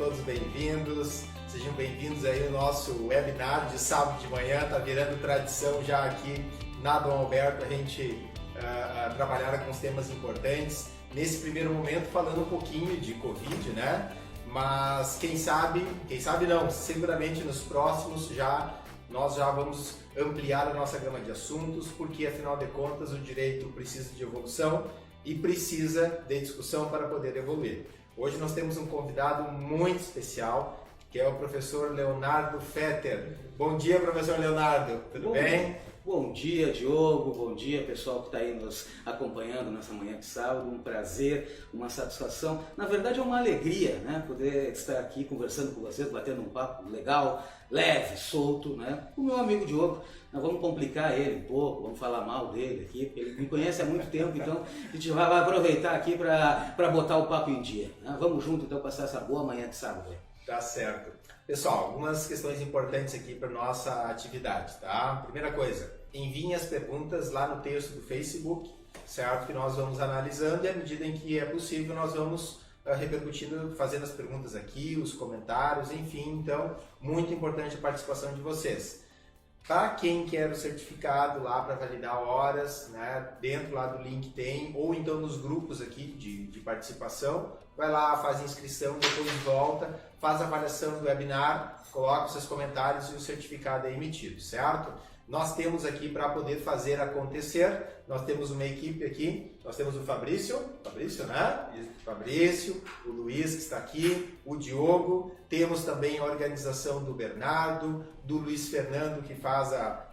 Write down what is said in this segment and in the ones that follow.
todos bem-vindos. Sejam bem-vindos aí ao nosso webinar de sábado de manhã. Está virando tradição já aqui na Dom Alberto a gente trabalhar com os temas importantes. Nesse primeiro momento falando um pouquinho de Covid, né? Mas quem sabe não, seguramente nos próximos nós já vamos ampliar a nossa gama de assuntos, porque afinal de contas o direito precisa de evolução e precisa de discussão para poder evoluir. Hoje nós temos um convidado muito especial, que é o professor Leonardo Fetter. Bom dia, professor Leonardo, tudo bem? Bom dia, Diogo, bom dia pessoal que está aí nos acompanhando nessa manhã de sábado, um prazer, uma satisfação, na verdade é uma alegria, né, poder estar aqui conversando com vocês, batendo um papo legal, leve, solto, né, com o meu amigo Diogo. Nós vamos complicar ele um pouco, vamos falar mal dele aqui, porque ele me conhece há muito tempo, então a gente vai aproveitar aqui para botar o papo em dia, né? Vamos junto então passar essa boa manhã de sábado. Tá certo. Pessoal, algumas questões importantes aqui para nossa atividade, tá? Primeira coisa, enviem as perguntas lá no texto do Facebook, certo? Que nós vamos analisando e à medida em que é possível nós vamos repercutindo, fazendo as perguntas aqui, os comentários, enfim. Então, muito importante a participação de vocês. Para quem quer o certificado lá para validar horas, né? Dentro lá do link tem, ou então nos grupos aqui de participação, vai lá, faz inscrição, depois volta, faz a avaliação do webinar, coloca os seus comentários e o certificado é emitido, certo? Nós temos aqui para poder fazer acontecer, nós temos uma equipe aqui, nós temos o Fabrício, né? Fabrício, o Luiz que está aqui, o Diogo, temos também a organização do Bernardo, do Luiz Fernando que faz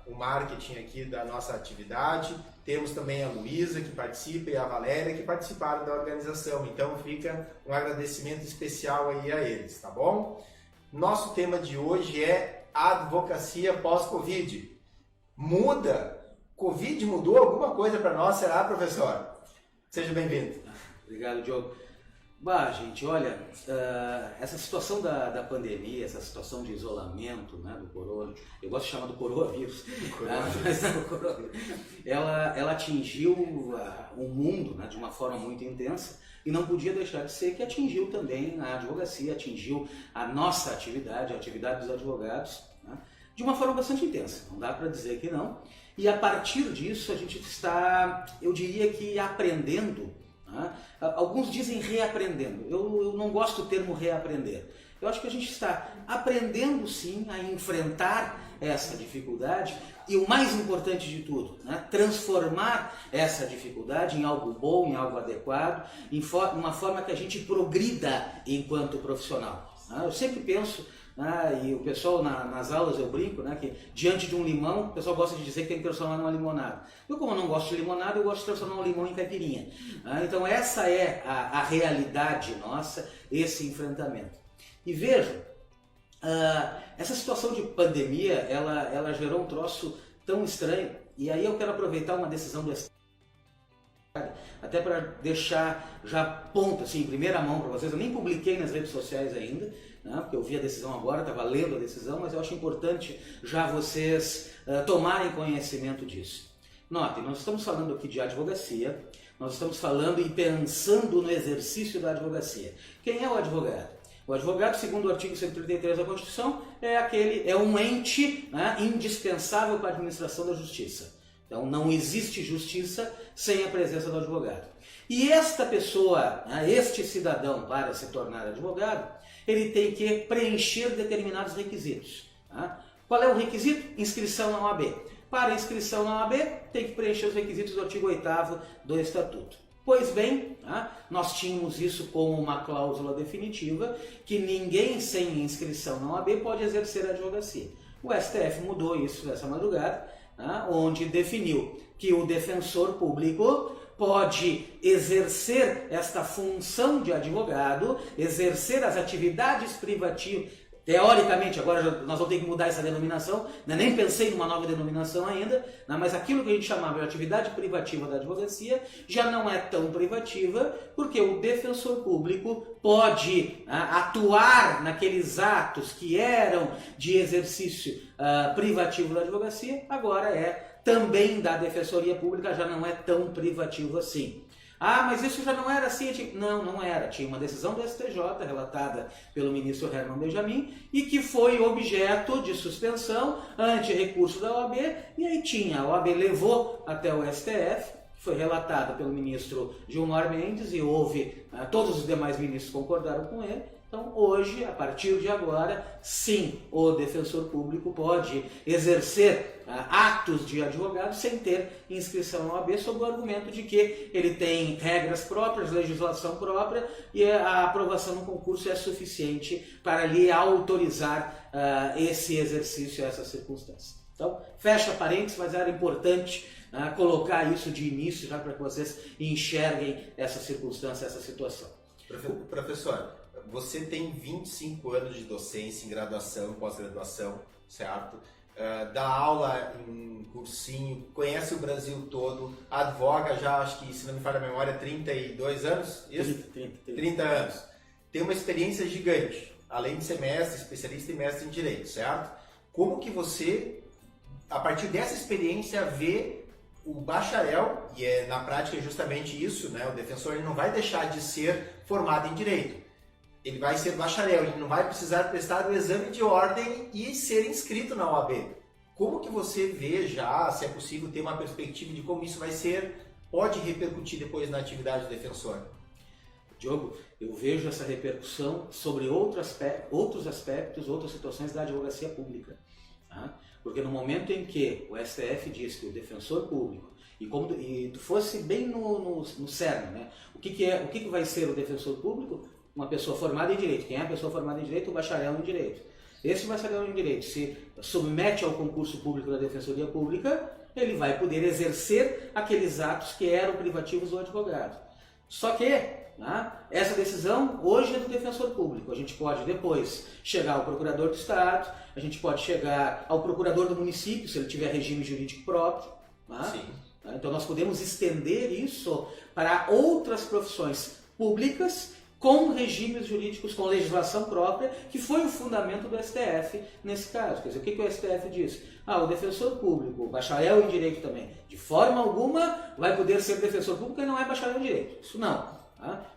o marketing aqui da nossa atividade, temos também a Luísa que participa e a Valéria que participaram da organização, então fica um agradecimento especial aí a eles, tá bom? Nosso tema de hoje é advocacia pós-Covid. Muda? Covid mudou alguma coisa para nós, será, professor? Seja bem-vindo. Obrigado, Diogo. Bah, gente, olha, essa situação da pandemia, essa situação de isolamento, né, do corona, eu gosto de chamar do coronavírus, mas não, coronavírus, ela atingiu o mundo, né, de uma forma muito intensa e não podia deixar de ser que atingiu também a advocacia, atingiu a nossa atividade, a atividade dos advogados, né, de uma forma bastante intensa, não dá para dizer que não. E a partir disso a gente está, eu diria que aprendendo, né? Alguns dizem reaprendendo, eu não gosto do termo reaprender. Eu acho que a gente está aprendendo sim a enfrentar essa dificuldade e o mais importante de tudo, né? Transformar essa dificuldade em algo bom, em algo adequado, em uma forma que a gente progrida enquanto profissional. Né? Eu sempre penso, e o pessoal nas aulas eu brinco, né, que diante de um limão, o pessoal gosta de dizer que tem que transformar numa limonada. Eu, como não gosto de limonada, eu gosto de transformar um limão em caipirinha. Então essa é a realidade nossa, esse enfrentamento. E vejam, essa situação de pandemia, ela gerou um troço tão estranho, e aí eu quero aproveitar uma decisão do STF, até para deixar já ponto, assim, em primeira mão para vocês. Eu nem publiquei nas redes sociais ainda, né, porque eu vi a decisão agora, estava lendo a decisão, mas eu acho importante já vocês tomarem conhecimento disso. Notem, nós estamos falando aqui de advocacia, nós estamos falando e pensando no exercício da advocacia. Quem é o advogado? O advogado, segundo o artigo 133 da Constituição, é um ente, né, indispensável para a administração da justiça. Então não existe justiça sem a presença do advogado. E esta pessoa, este cidadão, para se tornar advogado, ele tem que preencher determinados requisitos. Qual é o requisito? Inscrição na OAB. Para inscrição na OAB, tem que preencher os requisitos do artigo 8º do Estatuto. Pois bem, nós tínhamos isso como uma cláusula definitiva, que ninguém sem inscrição na OAB pode exercer a advocacia. O STF mudou isso nessa madrugada, onde definiu que o defensor público pode exercer esta função de advogado, exercer as atividades privativas, teoricamente, agora nós vamos ter que mudar essa denominação, nem pensei numa nova denominação ainda, mas aquilo que a gente chamava de atividade privativa da advocacia já não é tão privativa, porque o defensor público pode atuar naqueles atos que eram de exercício privativo da advocacia, agora é também da Defensoria Pública, já não é tão privativo assim. Ah, mas isso já não era assim? Não, não era. Tinha uma decisão do STJ, relatada pelo ministro Herman Benjamin, e que foi objeto de suspensão ante recurso da OAB, e aí tinha, a OAB levou até o STF, foi relatada pelo ministro Gilmar Mendes, e houve, todos os demais ministros concordaram com ele. Então, hoje, a partir de agora, sim, o defensor público pode exercer atos de advogado sem ter inscrição na OAB, sob o argumento de que ele tem regras próprias, legislação própria, e a aprovação no concurso é suficiente para lhe autorizar esse exercício, essa circunstância. Então, fecha parênteses, mas era importante colocar isso de início, já para que vocês enxerguem essa circunstância, essa situação. Professor, você tem 25 anos de docência em graduação, pós-graduação, certo? Dá aula em cursinho, conhece o Brasil todo, advoga já, acho que, se não me falha a memória, 32 anos? Isso? 30 anos. Tem uma experiência gigante, além de ser mestre, especialista e mestre em Direito, certo? Como que você, a partir dessa experiência, vê o bacharel, e na prática é justamente isso, né? O defensor ele não vai deixar de ser formado em Direito. Ele vai ser bacharel, ele não vai precisar prestar o exame de ordem e ser inscrito na OAB. Como que você vê já, se é possível ter uma perspectiva de como isso vai ser, pode repercutir depois na atividade do defensor? Diogo, eu vejo essa repercussão sobre outros aspectos, outras situações da advocacia pública. Tá? Porque no momento em que o STF diz que o defensor público, e tu fosse bem no cerne, né? O que vai ser o defensor público? Uma pessoa formada em Direito. Quem é a pessoa formada em Direito? O bacharel em Direito. Esse bacharel em Direito se submete ao concurso público da Defensoria Pública, ele vai poder exercer aqueles atos que eram privativos do advogado. Só que essa decisão hoje é do defensor público. A gente pode depois chegar ao procurador do Estado, a gente pode chegar ao procurador do município, se ele tiver regime jurídico próprio. Sim. Então nós podemos estender isso para outras profissões públicas com regimes jurídicos, com legislação própria, que foi o fundamento do STF nesse caso. Quer dizer, o que o STF diz? O defensor público, o bacharel em Direito também, de forma alguma vai poder ser defensor público e não é bacharel em Direito. Isso não.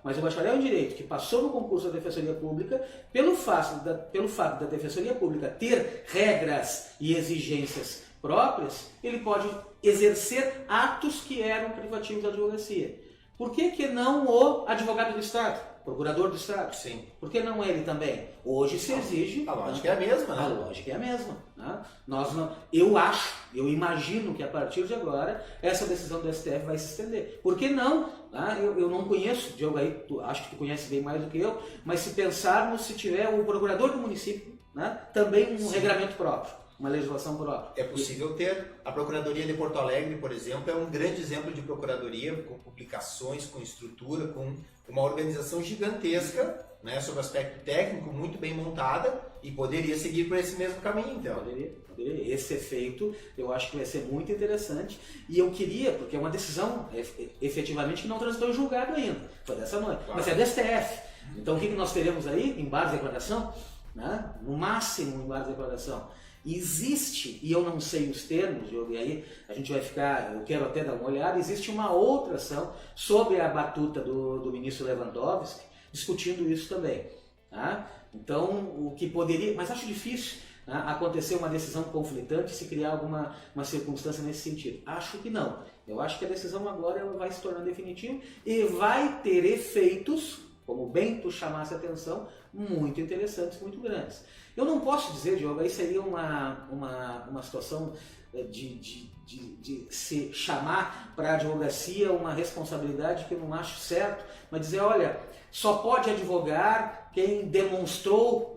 Mas o bacharel em Direito, que passou no concurso da Defensoria Pública, pelo fato da Defensoria Pública ter regras e exigências próprias, ele pode exercer atos que eram privativos da advocacia. Por que não o advogado do Estado? Procurador do Estado? Sim. Por que não ele também? Hoje se exige... A lógica é a mesma, né? A lógica é a mesma. Eu imagino que a partir de agora essa decisão do STF vai se estender. Por que não? Eu não conheço, Diogo, aí, acho que tu conhece bem mais do que eu, mas se pensarmos, se tiver o procurador do município, também um regramento próprio. Uma legislação própria. É possível ter. A Procuradoria de Porto Alegre, por exemplo, é um grande exemplo de procuradoria, com publicações, com estrutura, com uma organização gigantesca, né, sobre o aspecto técnico, muito bem montada, e poderia seguir por esse mesmo caminho, então. Poderia. Esse efeito eu acho que vai ser muito interessante, e eu queria, porque é uma decisão efetivamente que não transitou em julgado ainda, foi dessa noite, claro. Mas é do STF. Então o que nós teremos aí? Em base de declaração? No máximo em base de declaração. Existe, e eu não sei os termos, e aí a gente vai ficar, eu quero até dar uma olhada, existe uma outra ação sobre a batuta do ministro Lewandowski, discutindo isso também. Então, o que poderia, mas acho difícil acontecer uma decisão conflitante se criar alguma circunstância nesse sentido. Acho que não. Eu acho que a decisão agora ela vai se tornar definitiva e vai ter efeitos, como bem tu chamasse a atenção, muito interessantes, muito grandes. Eu não posso dizer, Diogo, aí seria uma situação de se chamar para a advocacia uma responsabilidade que eu não acho certo, mas dizer, olha, só pode advogar quem demonstrou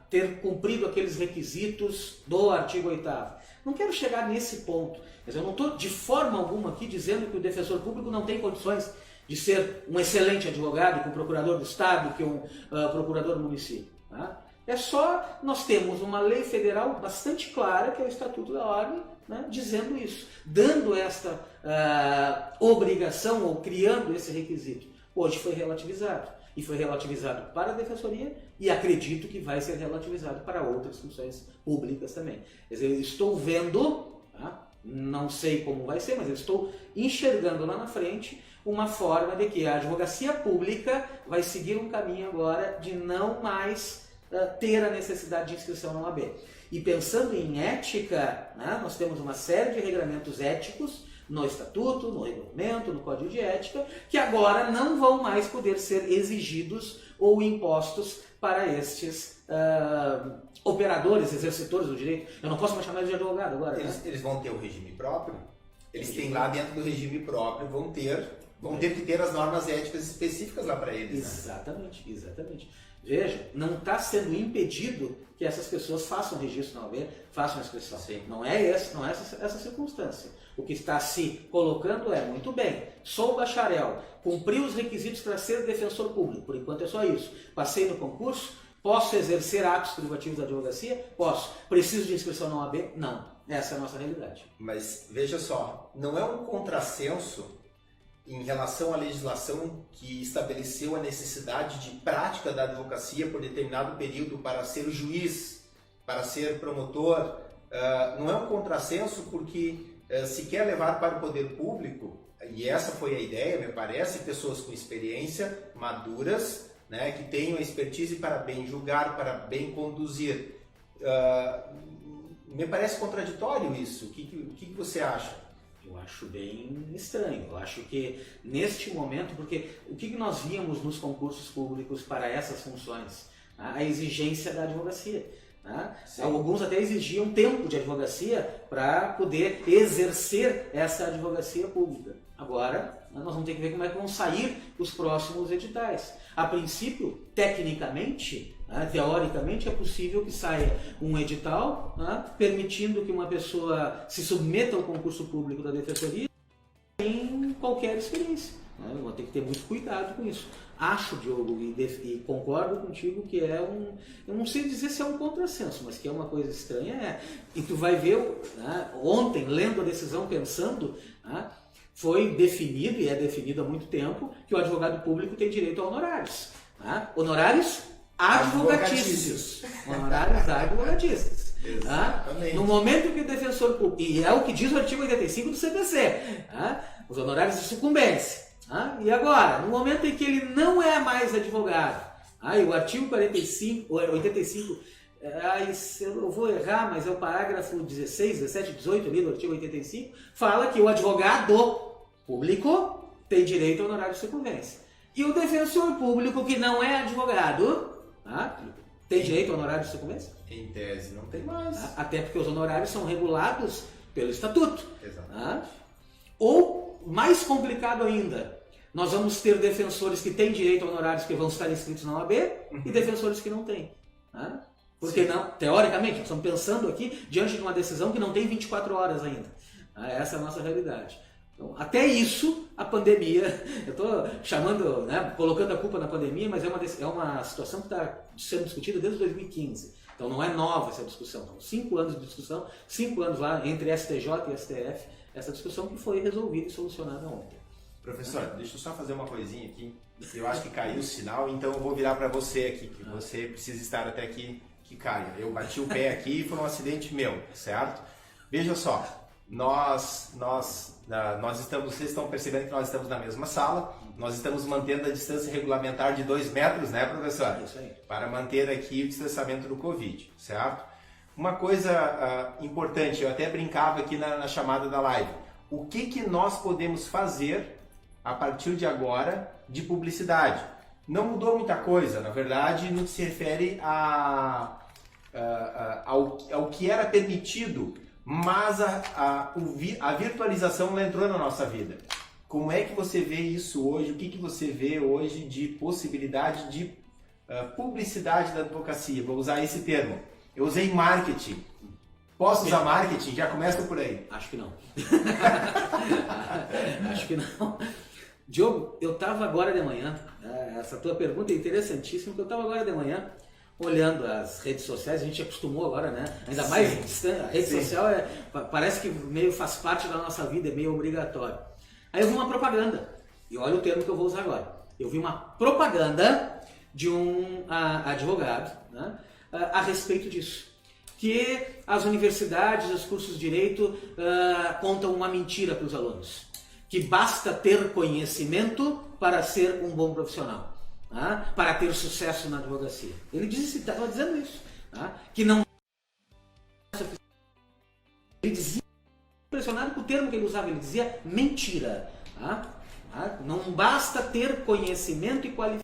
ter cumprido aqueles requisitos do artigo 8º. Não quero chegar nesse ponto, mas eu não estou de forma alguma aqui dizendo que o defensor público não tem condições de ser um excelente advogado, que um procurador do Estado, que um procurador do município. É só, nós temos uma lei federal bastante clara, que é o Estatuto da Ordem, dizendo isso, dando esta obrigação ou criando esse requisito. Hoje foi relativizado, e foi relativizado para a Defensoria e acredito que vai ser relativizado para outras funções públicas também. Quer dizer, eu estou vendo Não sei como vai ser, mas eu estou enxergando lá na frente uma forma de que a advocacia pública vai seguir um caminho agora de não mais ter a necessidade de inscrição na OAB. E pensando em ética, né, nós temos uma série de regramentos éticos no estatuto, no regulamento, no código de ética, que agora não vão mais poder ser exigidos ou impostos para estes operadores, exercitores do direito. Eu não posso mais chamar eles de advogado agora. Eles vão ter o regime próprio? Eles têm lá dentro do regime próprio, vão ter que ter as normas éticas específicas lá para eles. Exatamente, né? Exatamente. Veja, não está sendo impedido que essas pessoas façam registro na OAB, façam inscrição. Sim. Não é essa circunstância. O que está se colocando é, muito bem, sou bacharel, cumpri os requisitos para ser defensor público, por enquanto é só isso. Passei no concurso, posso exercer atos privativos da advocacia? Posso. Preciso de inscrição na OAB? Não. Essa é a nossa realidade. Mas veja só, não é um contrassenso em relação à legislação que estabeleceu a necessidade de prática da advocacia por determinado período para ser juiz, para ser promotor, não é um contrassenso porque se quer levar para o poder público, e essa foi a ideia, me parece, pessoas com experiência, maduras, né, que tenham expertise para bem julgar, para bem conduzir. Me parece contraditório isso. O que você acha? Eu acho bem estranho. Eu acho que neste momento, porque o que nós víamos nos concursos públicos para essas funções? A exigência da advocacia. Né? Alguns até exigiam tempo de advocacia para poder exercer essa advocacia pública. Agora, nós vamos ter que ver como é que vão sair os próximos editais. A princípio, tecnicamente, teoricamente, é possível que saia um edital permitindo que uma pessoa se submeta ao concurso público da defensoria sem qualquer experiência. Vou ter que ter muito cuidado com isso. Acho, Diogo, e concordo contigo que eu não sei dizer se é um contrassenso, mas que é uma coisa estranha. E tu vai ver, ontem, lendo a decisão, pensando, foi definido, e é definido há muito tempo, que o advogado público tem direito a honorários. Honorários advocatícios. Honorários advocatícios. No momento que o defensor público, e é o que diz o artigo 85 do CPC, os honorários de sucumbência. E agora, no momento em que ele não é mais advogado, e o artigo 85, eu vou errar, mas é o parágrafo 16, 17, 18 ali do artigo 85, fala que o advogado público tem direito ao honorário de sucumbência. E o defensor público que não é advogado tem direito ao honorário de sucumbência? Em tese não tem mais. Até porque os honorários são regulados pelo estatuto. Exatamente. Ou, mais complicado ainda, nós vamos ter defensores que têm direito a honorários que vão estar inscritos na OAB e defensores que não têm. Porque não, teoricamente, nós estamos pensando aqui diante de uma decisão que não tem 24 horas ainda. Essa é a nossa realidade. Então, até isso, a pandemia, eu estou chamando, colocando a culpa na pandemia, mas é uma situação que está sendo discutida desde 2015. Então não é nova essa discussão. São 5 anos de discussão, 5 anos lá entre STJ e STF, essa discussão que foi resolvida e solucionada ontem. Professor, deixa eu só fazer uma coisinha aqui. Eu acho que caiu o sinal, então eu vou virar para você aqui, que você precisa estar até que caia. Eu bati o pé aqui e foi um acidente meu, certo? Veja só, vocês estão percebendo que nós estamos na mesma sala, nós estamos mantendo a distância regulamentar de 2 metros, né, professor? Isso aí. Para manter aqui o distanciamento do Covid, certo? Uma coisa importante, eu até brincava aqui na chamada da live. O que nós podemos fazer a partir de agora de publicidade? Não mudou muita coisa, na verdade, no que se refere ao que era permitido, mas a virtualização entrou na nossa vida. Como é que você vê isso hoje? O que você vê hoje de possibilidade de publicidade da advocacia? Vou usar esse termo. Eu usei marketing. Posso usar marketing? Já começa por aí. Acho que não. Acho que não. Diogo, eu estava agora de manhã, essa tua pergunta é interessantíssima, porque eu estava agora de manhã olhando as redes sociais, a gente acostumou agora, né? Ainda mais a rede social parece que meio faz parte da nossa vida, é meio obrigatório. Aí eu vi uma propaganda, e olha o termo que eu vou usar agora. Eu vi uma propaganda de um advogado, né, a respeito disso. que as universidades, os cursos de direito contam uma mentira para os alunos. Que basta ter conhecimento para ser um bom profissional, tá? Para ter sucesso na advocacia. Ele estava dizendo isso, tá? Que não. Ele dizia, impressionado com o termo que ele usava, ele dizia mentira. Tá? Não basta ter conhecimento e qualificação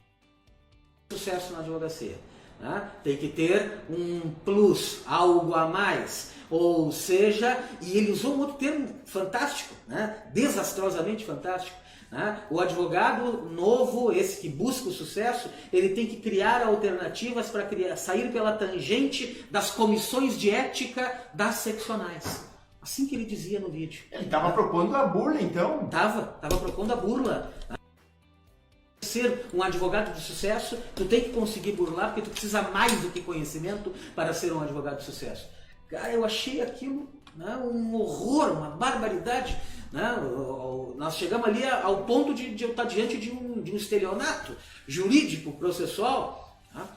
para sucesso na advocacia. Tá? Tem que ter um plus, algo a mais. Ou seja, e ele usou um outro termo fantástico, né? Desastrosamente fantástico. Né? O advogado novo, esse que busca o sucesso, ele tem que criar alternativas para sair pela tangente das comissões de ética das seccionais. Assim que ele dizia no vídeo. Ele estava propondo a burla, então? Estava propondo a burla. Ser um advogado de sucesso, tu tem que conseguir burlar, porque tu precisa mais do que conhecimento para ser um advogado de sucesso. Cara, eu achei aquilo, né, um horror, uma barbaridade. Né? Nós chegamos ali ao ponto de eu estar diante de um estelionato jurídico, processual. Tá?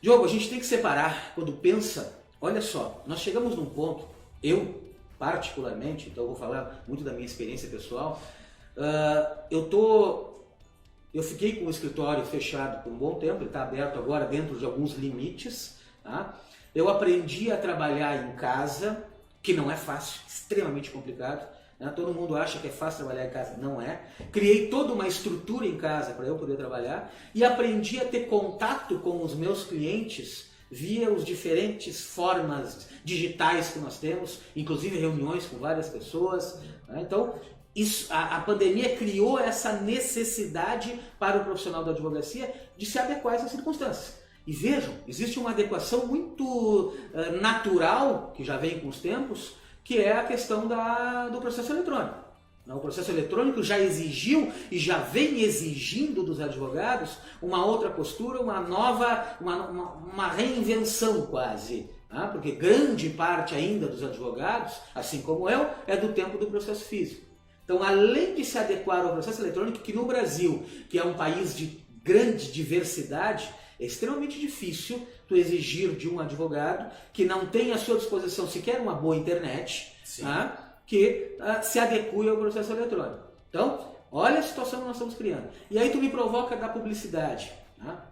Diogo, a gente tem que separar quando pensa. Olha só, nós chegamos num ponto, eu particularmente, então eu vou falar muito da minha experiência pessoal, eu fiquei com o escritório fechado por um bom tempo, ele está aberto agora dentro de alguns limites. Tá? Eu aprendi a trabalhar em casa, que não é fácil, extremamente complicado. Né? Todo mundo acha que é fácil trabalhar em casa, não é. Criei toda uma estrutura em casa para eu poder trabalhar e aprendi a ter contato com os meus clientes via as diferentes formas digitais que nós temos, inclusive reuniões com várias pessoas. Né? Então, a pandemia criou essa necessidade para o profissional da advocacia de se adequar a essas circunstâncias. E vejam, existe uma adequação muito natural, que já vem com os tempos, que é a questão do processo eletrônico. O processo eletrônico já exigiu e já vem exigindo dos advogados uma outra postura, uma reinvenção quase. Tá? Porque grande parte ainda dos advogados, assim como eu, é do tempo do processo físico. Então, além de se adequar ao processo eletrônico, que no Brasil, que é um país de grande diversidade, é extremamente difícil tu exigir de um advogado que não tem à sua disposição sequer uma boa internet, tá? Que se adeque ao processo eletrônico. Então, olha a situação que nós estamos criando. E aí tu me provoca da publicidade. Tá?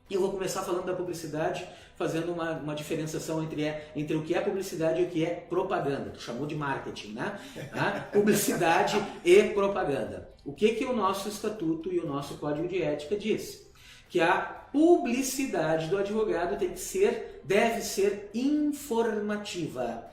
E eu vou começar falando da publicidade, fazendo uma diferenciação entre o que é publicidade e o que é propaganda. Tu chamou de marketing, né? Tá? Publicidade e propaganda. O que o nosso estatuto e o nosso código de ética diz? Que a publicidade do advogado deve ser informativa.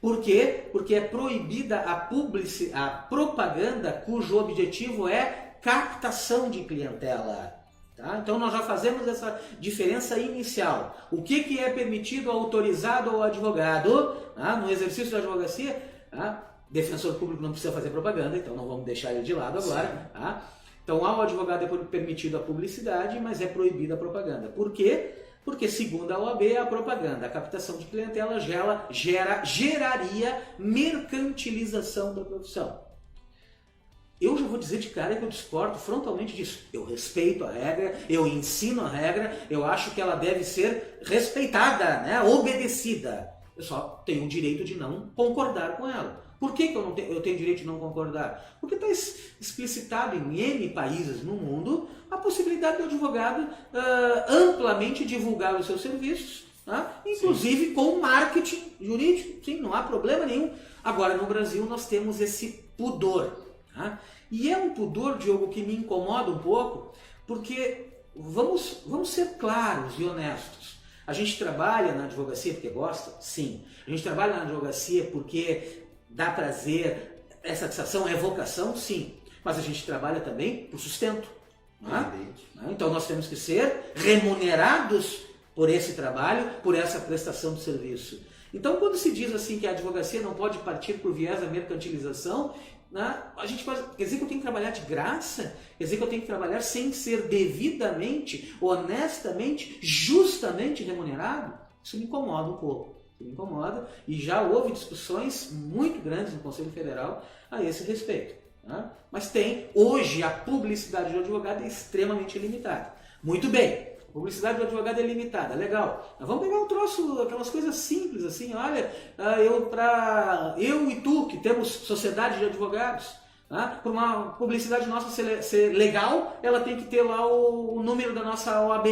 Por quê? Porque é proibida a propaganda cujo objetivo é captação de clientela. Tá? Então nós já fazemos essa diferença inicial. O que é permitido, autorizado ao advogado, tá? No exercício da advocacia, tá? Defensor público não precisa fazer propaganda, então não vamos deixar ele de lado agora. Tá? Então ao advogado é permitido a publicidade, mas é proibida a propaganda. Por quê? Porque segundo a OAB, a propaganda, a captação de clientela geraria mercantilização da profissão. Eu já vou dizer de cara que eu discordo frontalmente disso. Eu respeito a regra, eu ensino a regra, eu acho que ela deve ser respeitada, né? Obedecida. Eu só tenho o direito de não concordar com ela. Por que eu tenho o direito de não concordar? Porque está explicitado em N países no mundo a possibilidade do advogado amplamente divulgar os seus serviços, tá? Inclusive com marketing jurídico. Sim, não há problema nenhum. Agora, no Brasil, nós temos esse pudor. Tá? E é um pudor, Diogo, que me incomoda um pouco, porque vamos ser claros e honestos. A gente trabalha na advocacia porque gosta? Sim. A gente trabalha na advocacia porque dá prazer, é satisfação, é vocação? Sim. Mas a gente trabalha também por sustento. Tá? Então nós temos que ser remunerados por esse trabalho, por essa prestação de serviço. Então quando se diz assim que a advocacia não pode partir por viés da mercantilização, né, a gente quer dizer que eu tenho que trabalhar de graça? Quer dizer que eu tenho que trabalhar sem ser devidamente, honestamente, justamente remunerado? Isso me incomoda um pouco. Me incomoda, e já houve discussões muito grandes no Conselho Federal a esse respeito. Tá? Mas hoje a publicidade do advogado é extremamente limitada. Muito bem, publicidade do advogado é limitada, legal. Mas vamos pegar um troço, aquelas coisas simples assim, olha, eu e tu, que temos sociedade de advogados, para uma publicidade nossa ser legal, ela tem que ter lá o número da nossa OAB.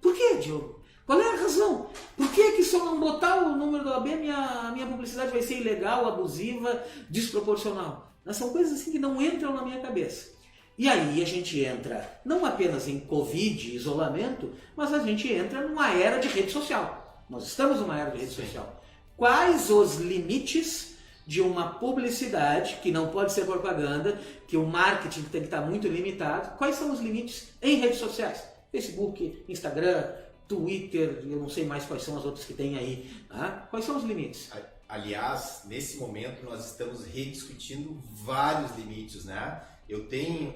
Por quê, Diogo? Qual é a razão? Por que se eu não botar o número da OAB, minha publicidade vai ser ilegal, abusiva, desproporcional? São coisas assim que não entram na minha cabeça. E aí a gente entra não apenas em Covid, isolamento, mas a gente entra numa era de rede social. Nós estamos numa era de rede social. Quais os limites de uma publicidade, que não pode ser propaganda, que o marketing tem que estar muito limitado? Quais são os limites em redes sociais? Facebook, Instagram, Twitter, eu não sei mais quais são as outras que tem aí. Quais são os limites? Aliás, nesse momento nós estamos rediscutindo vários limites, né? Eu tenho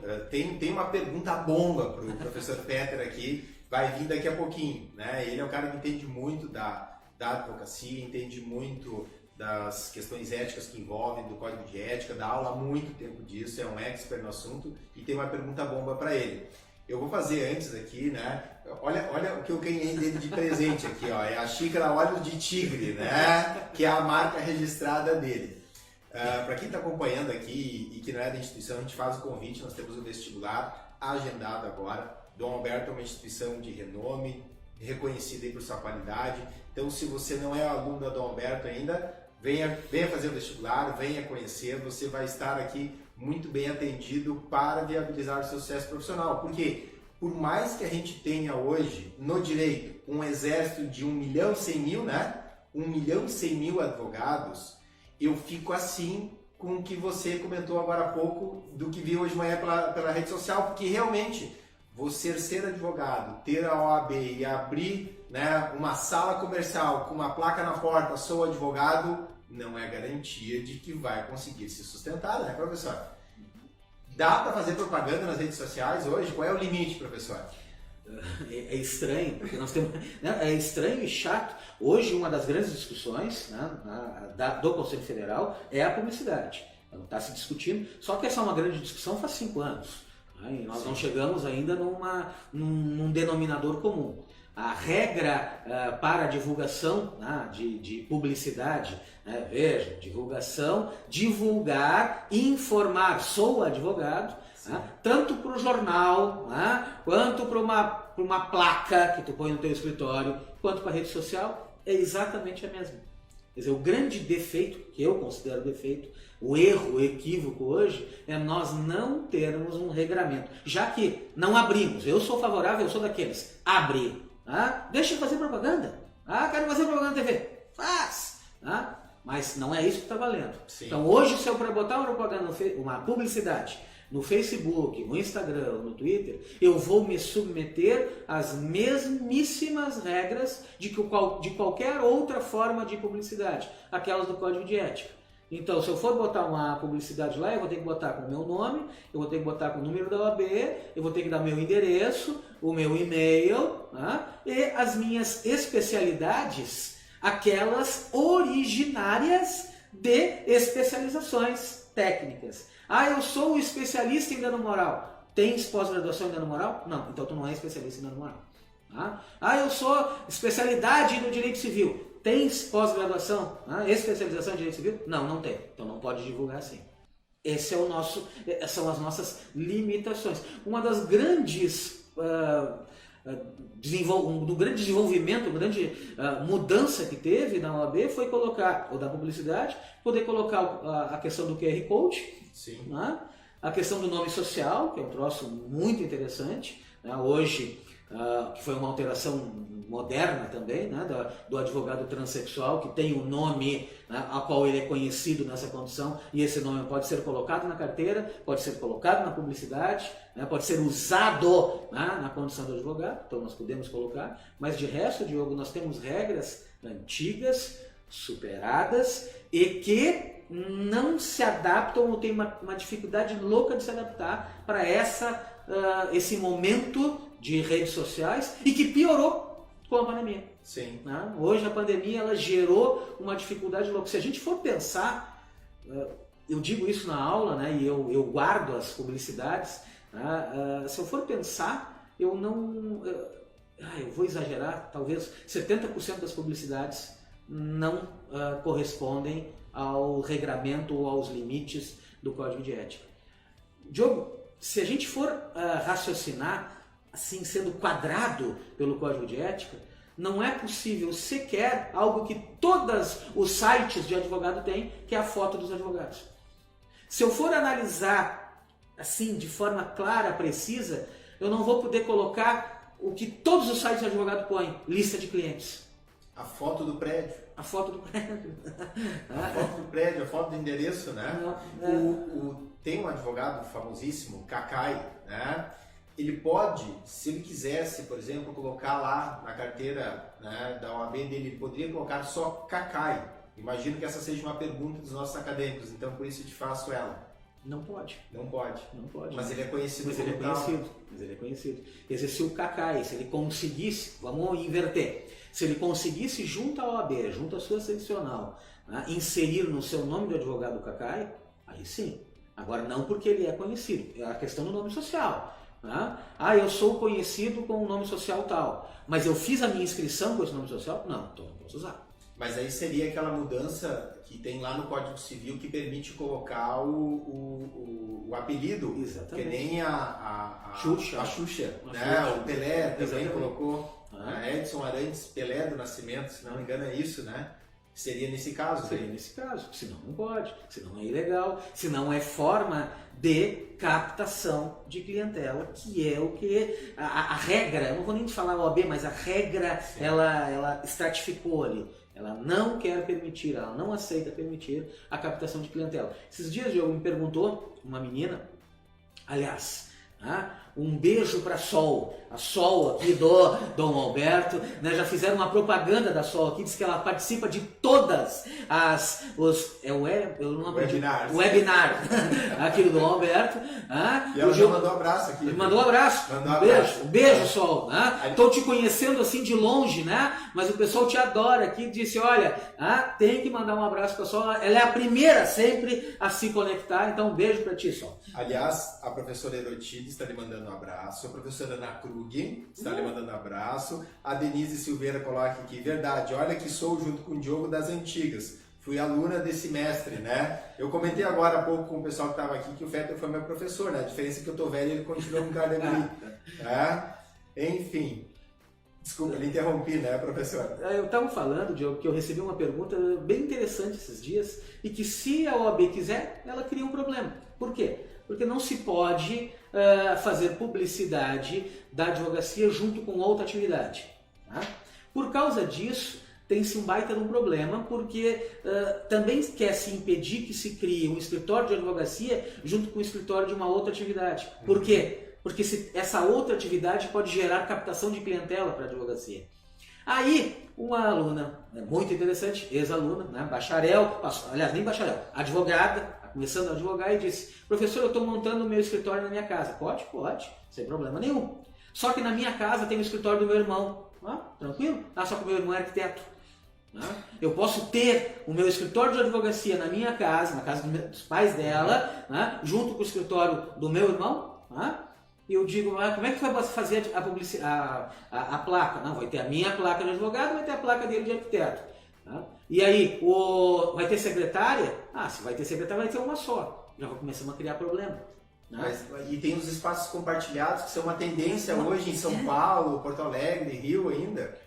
uma pergunta bomba para o professor Peter aqui, vai vir daqui a pouquinho, né? Ele é um cara que entende muito da advocacia, entende muito das questões éticas que envolvem, do código de ética, dá aula há muito tempo disso, é um expert no assunto e tem uma pergunta bomba para ele. Eu vou fazer antes aqui, né? Olha o que eu ganhei dele de presente aqui, ó. É a xícara Olhos de Tigre, né? Que é a marca registrada dele. Para quem está acompanhando aqui e que não é da instituição, a gente faz o convite, nós temos o vestibular agendado agora. Dom Alberto é uma instituição de renome, reconhecida aí por sua qualidade. Então, se você não é aluno da Dom Alberto ainda, venha fazer o vestibular, venha conhecer, você vai estar aqui muito bem atendido para viabilizar o seu sucesso profissional. Porque, por mais que a gente tenha hoje, no direito, um exército de 1.100.000, né? 1.100.000 advogados, eu fico assim com o que você comentou agora há pouco, do que vi hoje de manhã pela rede social, porque realmente, você ser advogado, ter a OAB e abrir, né, uma sala comercial com uma placa na porta, sou advogado, não é garantia de que vai conseguir se sustentar, né, professor? Dá para fazer propaganda nas redes sociais hoje? Qual é o limite, professor? É estranho, porque nós temos. Né, é estranho e chato. Hoje, uma das grandes discussões, né, do Conselho Federal é a publicidade. Não está se discutindo, só que essa é uma grande discussão faz 5 anos. Né, e nós não chegamos ainda num denominador comum. A regra para a divulgação, né, de publicidade, né, veja, divulgação, divulgar, informar, sou advogado, né, tanto para o jornal, né, quanto para uma placa que tu põe no teu escritório, quanto para a rede social, é exatamente a mesma. Quer dizer, o grande defeito, que eu considero defeito, o erro, o equívoco hoje, é nós não termos um regramento. Já que não abrimos, eu sou favorável, eu sou daqueles, abre. Deixa eu fazer propaganda. Quero fazer propaganda na TV. Faz. Mas não é isso que está valendo. Sim. Então hoje, se eu botar uma propaganda, uma publicidade no Facebook, no Instagram, no Twitter, eu vou me submeter às mesmíssimas regras de qualquer outra forma de publicidade, aquelas do Código de Ética. Então, se eu for botar uma publicidade lá, eu vou ter que botar com o meu nome, eu vou ter que botar com o número da OAB, eu vou ter que dar meu endereço, o meu e-mail, e as minhas especialidades, aquelas originárias de especializações técnicas. Eu sou o especialista em dano moral. Tens pós-graduação em dano moral? Não, então tu não é especialista em dano moral. Eu sou especialidade no direito civil. Tens pós-graduação, especialização em direito civil? Não, não tem. Então não pode divulgar assim. Esse é são as nossas limitações. Uma das grandes do grande desenvolvimento, grande mudança que teve na OAB foi colocar, ou da publicidade, poder colocar a questão do QR Code, sim, a questão do nome social, que é um troço muito interessante, hoje, que foi uma alteração moderna também, do advogado transexual, que tem um nome a qual ele é conhecido nessa condição, e esse nome pode ser colocado na carteira, pode ser colocado na publicidade, pode ser usado na condição do advogado, então nós podemos colocar, mas de resto, Diogo, nós temos regras antigas, superadas, e que não se adaptam ou tem uma dificuldade louca de se adaptar para esse momento de redes sociais e que piorou com a pandemia. Sim. Hoje a pandemia ela gerou uma dificuldade louca. Se a gente for pensar, eu digo isso na aula, e eu guardo as publicidades, se eu for pensar, eu vou exagerar, talvez 70% das publicidades não correspondem ao regramento ou aos limites do Código de Ética. Diogo, se a gente for raciocinar, assim, sendo quadrado pelo Código de Ética, não é possível sequer algo que todos os sites de advogado têm, que é a foto dos advogados. Se eu for analisar assim, de forma clara, precisa, eu não vou poder colocar o que todos os sites de advogado põem, lista de clientes. A foto do prédio. A foto do prédio. A foto do prédio, a foto do endereço, né? Tem um advogado famosíssimo, Cacai, né? Ele pode, se ele quisesse, por exemplo, colocar lá na carteira, né, da OAB dele, ele poderia colocar só Cacai. Imagino que essa seja uma pergunta dos nossos acadêmicos, então por isso eu te faço ela. Não pode. Não pode. Não pode. Mas ele é conhecido Mas ele é conhecido. Mas ele é conhecido. Quer dizer, se o Cacai, se ele conseguisse, vamos inverter, se ele conseguisse junto à OAB, junto à sua seccional, né, inserir no seu nome de advogado Cacai, aí sim. Agora não porque ele é conhecido, é a questão do nome social. Né? Ah, eu sou conhecido com o nome social tal, mas eu fiz a minha inscrição com esse nome social? Não, então não posso usar. Mas aí seria aquela mudança que tem lá no Código Civil que permite colocar o apelido. Exatamente. Que nem a Xuxa, né? Xuxa. O Pelé também Exatamente. Colocou. Edson Arantes Pelé do Nascimento, se não me engano é isso, né? Seria nesse caso. Seria nesse caso, senão não pode, senão é ilegal, senão é forma de captação de clientela, que é o que a regra, eu não vou nem falar OAB, mas a regra ela estratificou ali. Ela não quer permitir, ela não aceita permitir a captação de clientela. Esses dias eu me perguntou uma menina, aliás, um beijo para a Sol aqui do Dom Alberto, né, já fizeram uma propaganda da Sol aqui, diz que ela participa de todas webinar aqui do Dom Alberto. E ela já mandou um abraço aqui. Mandou um abraço. Um beijo, Sol. Estou te conhecendo assim de longe, né? Mas o pessoal te adora aqui. Disse, olha, tem que mandar um abraço para a Sol. Ela é a primeira sempre a se conectar, então um beijo para ti, Sol. Aliás, a professora Erotide está lhe mandando um abraço, a professora Ana Krug está lhe mandando um abraço, a Denise Silveira coloca aqui, verdade, olha que sou junto com o Diogo das antigas, fui aluna desse mestre, né? Eu comentei agora há pouco com o pessoal que estava aqui que o Fetter foi meu professor, né? A diferença é que eu tô velho e ele continua com cara de guri, né? Enfim, desculpa, ele interrompi, né, professor? Eu estava falando, Diogo, que eu recebi uma pergunta bem interessante esses dias e que se a OAB quiser, ela cria um problema. Por quê? Porque não se pode fazer publicidade da advocacia junto com outra atividade. Tá? Por causa disso, tem-se um baita de um problema, porque também quer se impedir que se crie um escritório de advocacia junto com o escritório de uma outra atividade. Por quê? Porque essa outra atividade pode gerar captação de clientela para a advocacia. Aí, uma aluna muito interessante, ex-aluna, né, bacharel, aliás, nem bacharel, advogada, começando a advogar e disse, professor, eu estou montando o meu escritório na minha casa. Pode, sem problema nenhum. Só que na minha casa tem o escritório do meu irmão. Tranquilo? Só que o meu irmão é arquiteto. Eu posso ter o meu escritório de advocacia na minha casa, na casa dos pais dela, junto com o escritório do meu irmão. E eu digo, como é que vai fazer a placa? Não, vai ter a minha placa de advogado, vai ter a placa dele de arquiteto. E aí, vai ter secretária? Se vai ter secretária, vai ter uma só. Já vai começando a criar problema. E tem os espaços compartilhados que são uma tendência hoje em São Paulo, Porto Alegre, Rio ainda.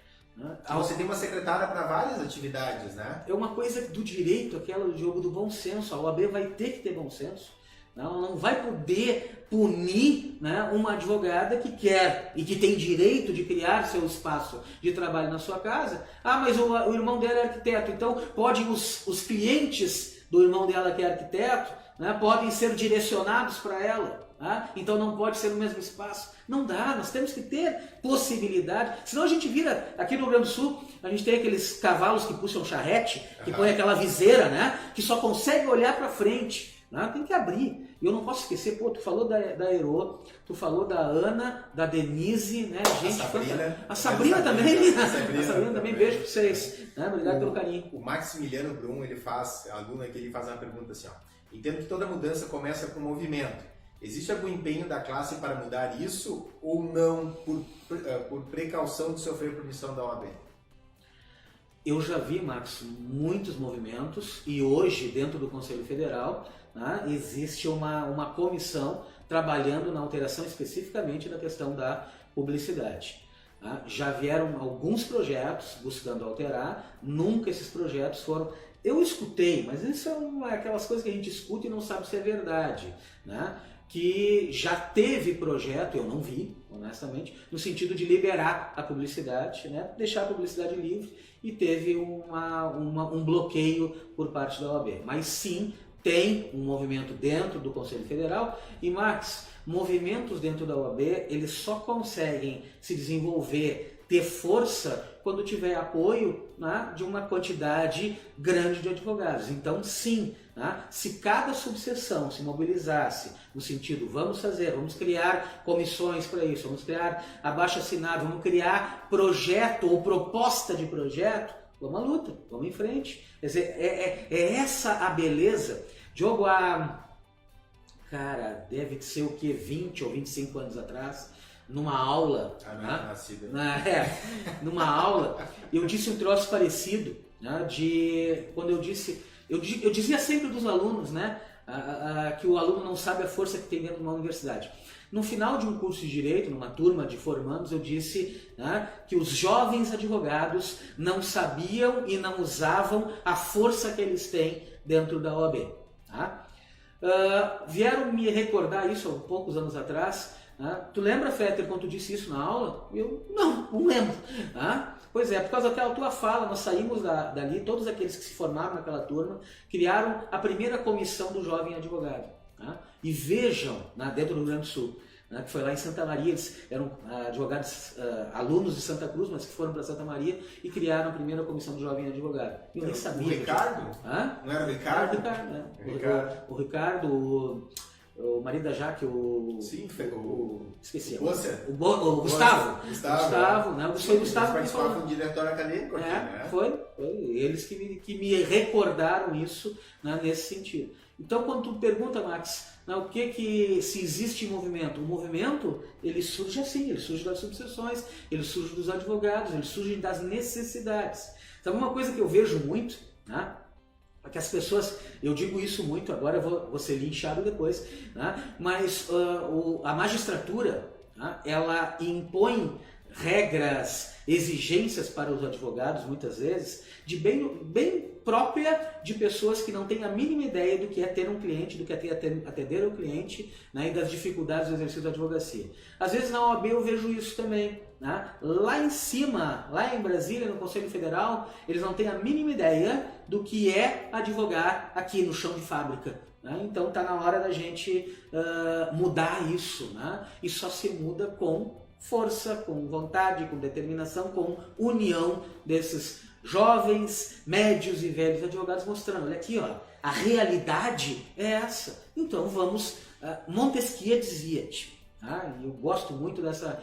Você tem uma secretária para várias atividades, né? É uma coisa do direito, aquela do jogo do bom senso. A OAB vai ter que ter bom senso. Ela não vai poder punir, né, uma advogada que quer e que tem direito de criar seu espaço de trabalho na sua casa. Mas o irmão dela é arquiteto, então podem os clientes do irmão dela que é arquiteto, né, podem ser direcionados para ela. Então não pode ser no mesmo espaço. Não dá, nós temos que ter possibilidade. Senão a gente vira, aqui no Rio Grande do Sul, a gente tem aqueles cavalos que puxam charrete, que põe aquela viseira, né, que só consegue olhar para frente. Tem que abrir. E eu não posso esquecer, tu falou da Ero, tu falou da Ana, da Denise, né? Gente, a Sabrina também. A Sabrina também, beijo pra vocês. Né? Obrigado pelo carinho. O Maximiliano Brum, ele faz uma pergunta assim, entendo que toda mudança começa com movimento. Existe algum empenho da classe para mudar isso ou não, por precaução de sofrer punição da OAB? Eu já vi, Marcos, muitos movimentos e hoje, dentro do Conselho Federal, né, existe uma comissão trabalhando na alteração especificamente da questão da publicidade. Tá? Já vieram alguns projetos buscando alterar, nunca esses projetos foram... Eu escutei, mas isso são aquelas coisas que a gente escuta e não sabe se é verdade, né? Que já teve projeto, eu não vi, honestamente, no sentido de liberar a publicidade, né? Deixar a publicidade livre, e teve um bloqueio por parte da OAB. Mas sim, tem um movimento dentro do Conselho Federal, e Max, movimentos dentro da OAB, eles só conseguem se desenvolver, ter força, quando tiver apoio, né, de uma quantidade grande de advogados. Então, sim, né, se cada subseção se mobilizasse no sentido, vamos criar comissões para isso, vamos criar abaixo-assinado, vamos criar projeto ou proposta de projeto, vamos à luta, vamos em frente. Quer dizer, é essa a beleza. Diogo, cara, deve ser o que, 20 ou 25 anos atrás, numa aula, numa aula, eu disse um troço parecido, né, quando eu dizia sempre dos alunos, né, que o aluno não sabe a força que tem dentro de uma universidade. No final de um curso de Direito, numa turma de formandos, eu disse, né, que os jovens advogados não sabiam e não usavam a força que eles têm dentro da OAB. Tá? Vieram me recordar isso há poucos anos atrás. Tu lembra, Fetter, quando tu disse isso na aula? Eu não lembro. Pois é, por causa daquela tua fala, nós saímos dali, todos aqueles que se formaram naquela turma, criaram a primeira comissão do jovem advogado. E vejam, dentro do Rio Grande do Sul, que foi lá em Santa Maria, eles eram advogados, alunos de Santa Cruz, mas que foram para Santa Maria e criaram a primeira comissão do jovem advogado. Eu nem sabia. O Ricardo? Não era o Ricardo? Era o Ricardo, né? O Ricardo, o marido da Jaque, Sim, esqueci. O Gustavo. Gustavo, né? Foi o Gustavo que participava do diretório acadêmico aqui, né? Foi eles que me recordaram isso, né, nesse sentido. Então, quando tu pergunta, Max, o que se existe movimento? O movimento, ele surge assim, ele surge das subseções, ele surge dos advogados, ele surge das necessidades. Então, uma coisa que eu vejo muito, né, é que as pessoas, eu digo isso muito, agora eu vou ser linchado depois, né, mas a magistratura, né, ela impõe regras, exigências para os advogados, muitas vezes, de bem própria de pessoas que não têm a mínima ideia do que é ter um cliente, do que é atender o cliente, né, e das dificuldades do exercício da advocacia. Às vezes na OAB eu vejo isso também. Né? Lá em cima, lá em Brasília, no Conselho Federal, eles não têm a mínima ideia do que é advogar aqui no chão de fábrica. Né? Então está na hora da gente mudar isso. Né? E só se muda com força, com vontade, com determinação, com união desses jovens, médios e velhos advogados, mostrando, olha aqui, ó, a realidade é essa. Então vamos, Montesquieu dizia-te, e eu gosto muito dessa,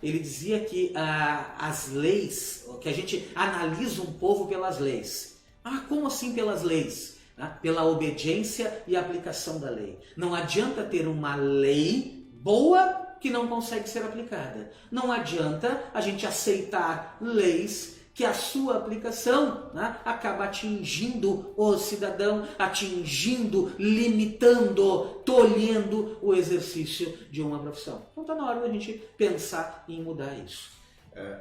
ele dizia que as leis, que a gente analisa um povo pelas leis. Como assim pelas leis? Pela obediência e aplicação da lei. Não adianta ter uma lei boa que não consegue ser aplicada. Não adianta a gente aceitar leis que a sua aplicação, né, acaba atingindo o cidadão, limitando, tolhendo o exercício de uma profissão. Então está na hora da gente pensar em mudar isso.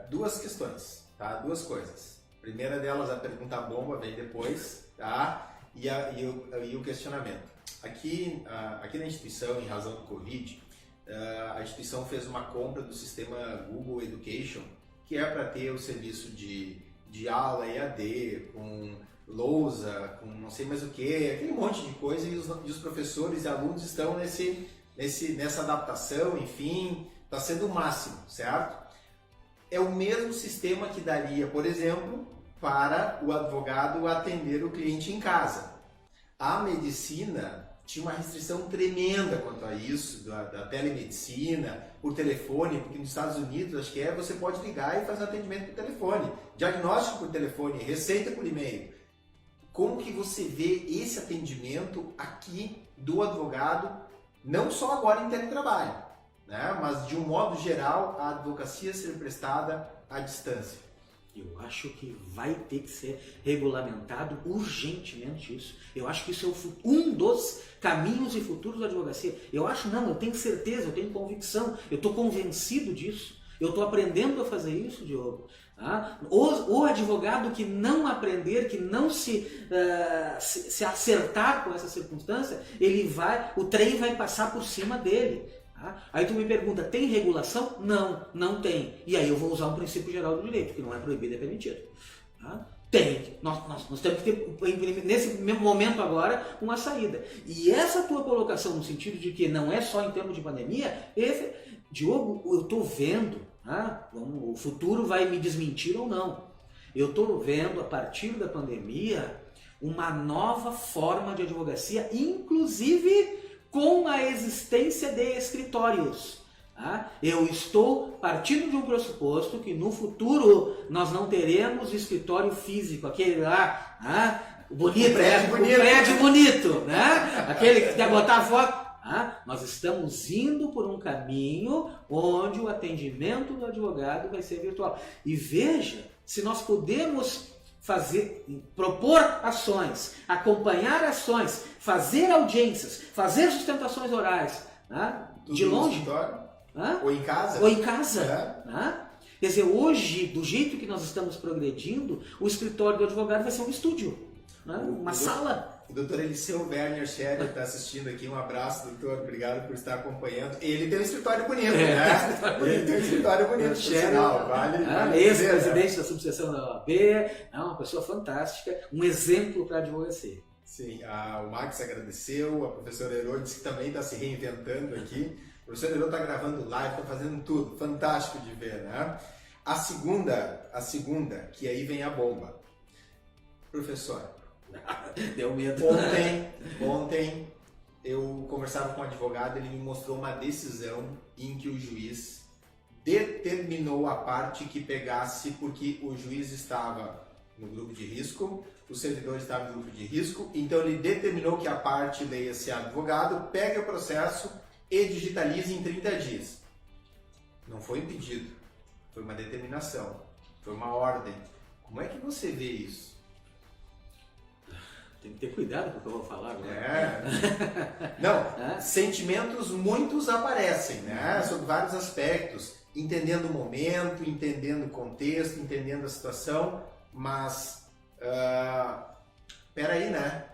Duas questões, tá? Duas coisas. A primeira delas, a pergunta bomba vem depois, tá? E o questionamento. Aqui na instituição, em razão do Covid, a instituição fez uma compra do sistema Google Education, que é para ter o serviço de aula EAD, com lousa, com não sei mais o que, aquele monte de coisa, e os professores e alunos estão nessa adaptação, enfim, está sendo o máximo, certo? É o mesmo sistema que daria, por exemplo, para o advogado atender o cliente em casa. A medicina tinha uma restrição tremenda quanto a isso, da telemedicina, por telefone, porque nos Estados Unidos, acho que você pode ligar e fazer atendimento por telefone, diagnóstico por telefone, receita por e-mail. Como que você vê esse atendimento aqui do advogado não só agora em teletrabalho, né? Mas de um modo geral a advocacia ser prestada à distância. Eu acho que vai ter que ser regulamentado urgentemente isso. Eu acho que isso é um dos caminhos e futuros da advocacia. Eu tenho certeza, eu tenho convicção, eu estou convencido disso. Eu estou aprendendo a fazer isso, Diogo. Tá? O advogado que não aprender, que não se acertar com essa circunstância, o trem vai passar por cima dele. Aí tu me pergunta, tem regulação? Não, não tem. E aí eu vou usar um princípio geral do direito, que não é proibido, é permitido. Tem. Nós temos que ter, nesse momento agora, uma saída. E essa tua colocação no sentido de que não é só em termos de pandemia, Diogo, eu estou vendo, o futuro vai me desmentir ou não. Eu estou vendo, a partir da pandemia, uma nova forma de advocacia, inclusive com a existência de escritórios. Eu estou partindo de um pressuposto que no futuro nós não teremos escritório físico, aquele lá, bonito, o prédio bonito, né? Aquele que quer botar a foto. Nós estamos indo por um caminho onde o atendimento do advogado vai ser virtual. E veja, se nós podemos propor ações, acompanhar ações, fazer audiências, fazer sustentações orais, de longe. No escritório? Ou em casa? Ou em casa. Quer dizer, hoje, do jeito que nós estamos progredindo, o escritório do advogado vai ser um estúdio, uma sala. O doutor Eliseu Werner Scherer está assistindo aqui. Um abraço, doutor. Obrigado por estar acompanhando. Ele tem um escritório bonito, né? Ele tem um escritório bonito, sinal. Vale ex-presidente da subseção da OAB, uma pessoa fantástica, um exemplo para a advocacia. Sim, o Max agradeceu, a professora Herô disse que também está se reinventando aqui. O professor Herô está gravando live, está fazendo tudo. Fantástico de ver, né? A segunda, que aí vem a bomba. Professor, deu medo. Ontem eu conversava com um advogado, ele me mostrou uma decisão em que o juiz determinou a parte que pegasse, porque o juiz estava no grupo de risco, o servidor estava no grupo de risco, então ele determinou que a parte, leia-se advogado, pegue o processo e digitalize em 30 dias. Não foi um pedido, foi uma determinação, foi uma ordem. Como é que você vê isso? Tem que ter cuidado com o que eu vou falar agora. Não, sentimentos muitos aparecem, né? Sobre vários aspectos, entendendo o momento, entendendo o contexto, entendendo a situação, mas peraí, né?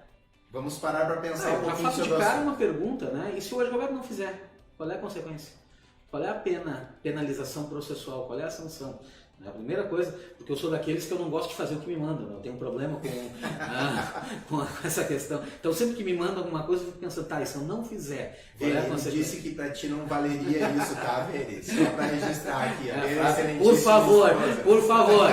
Vamos parar para pensar um pouquinho sobre isso. Já faço de cara uma pergunta, né? E se o advogado não fizer, qual é a consequência? Qual é a penalização processual? Qual é a sanção? A primeira coisa, porque eu sou daqueles que eu não gosto de fazer o que me mandam, eu tenho um problema com essa questão. Então sempre que me mandam alguma coisa, eu fico pensando, se eu não fizer, qual é a consequência? Ele disse que para ti não valeria isso, tá, Veri? Só para registrar aqui. Por favor,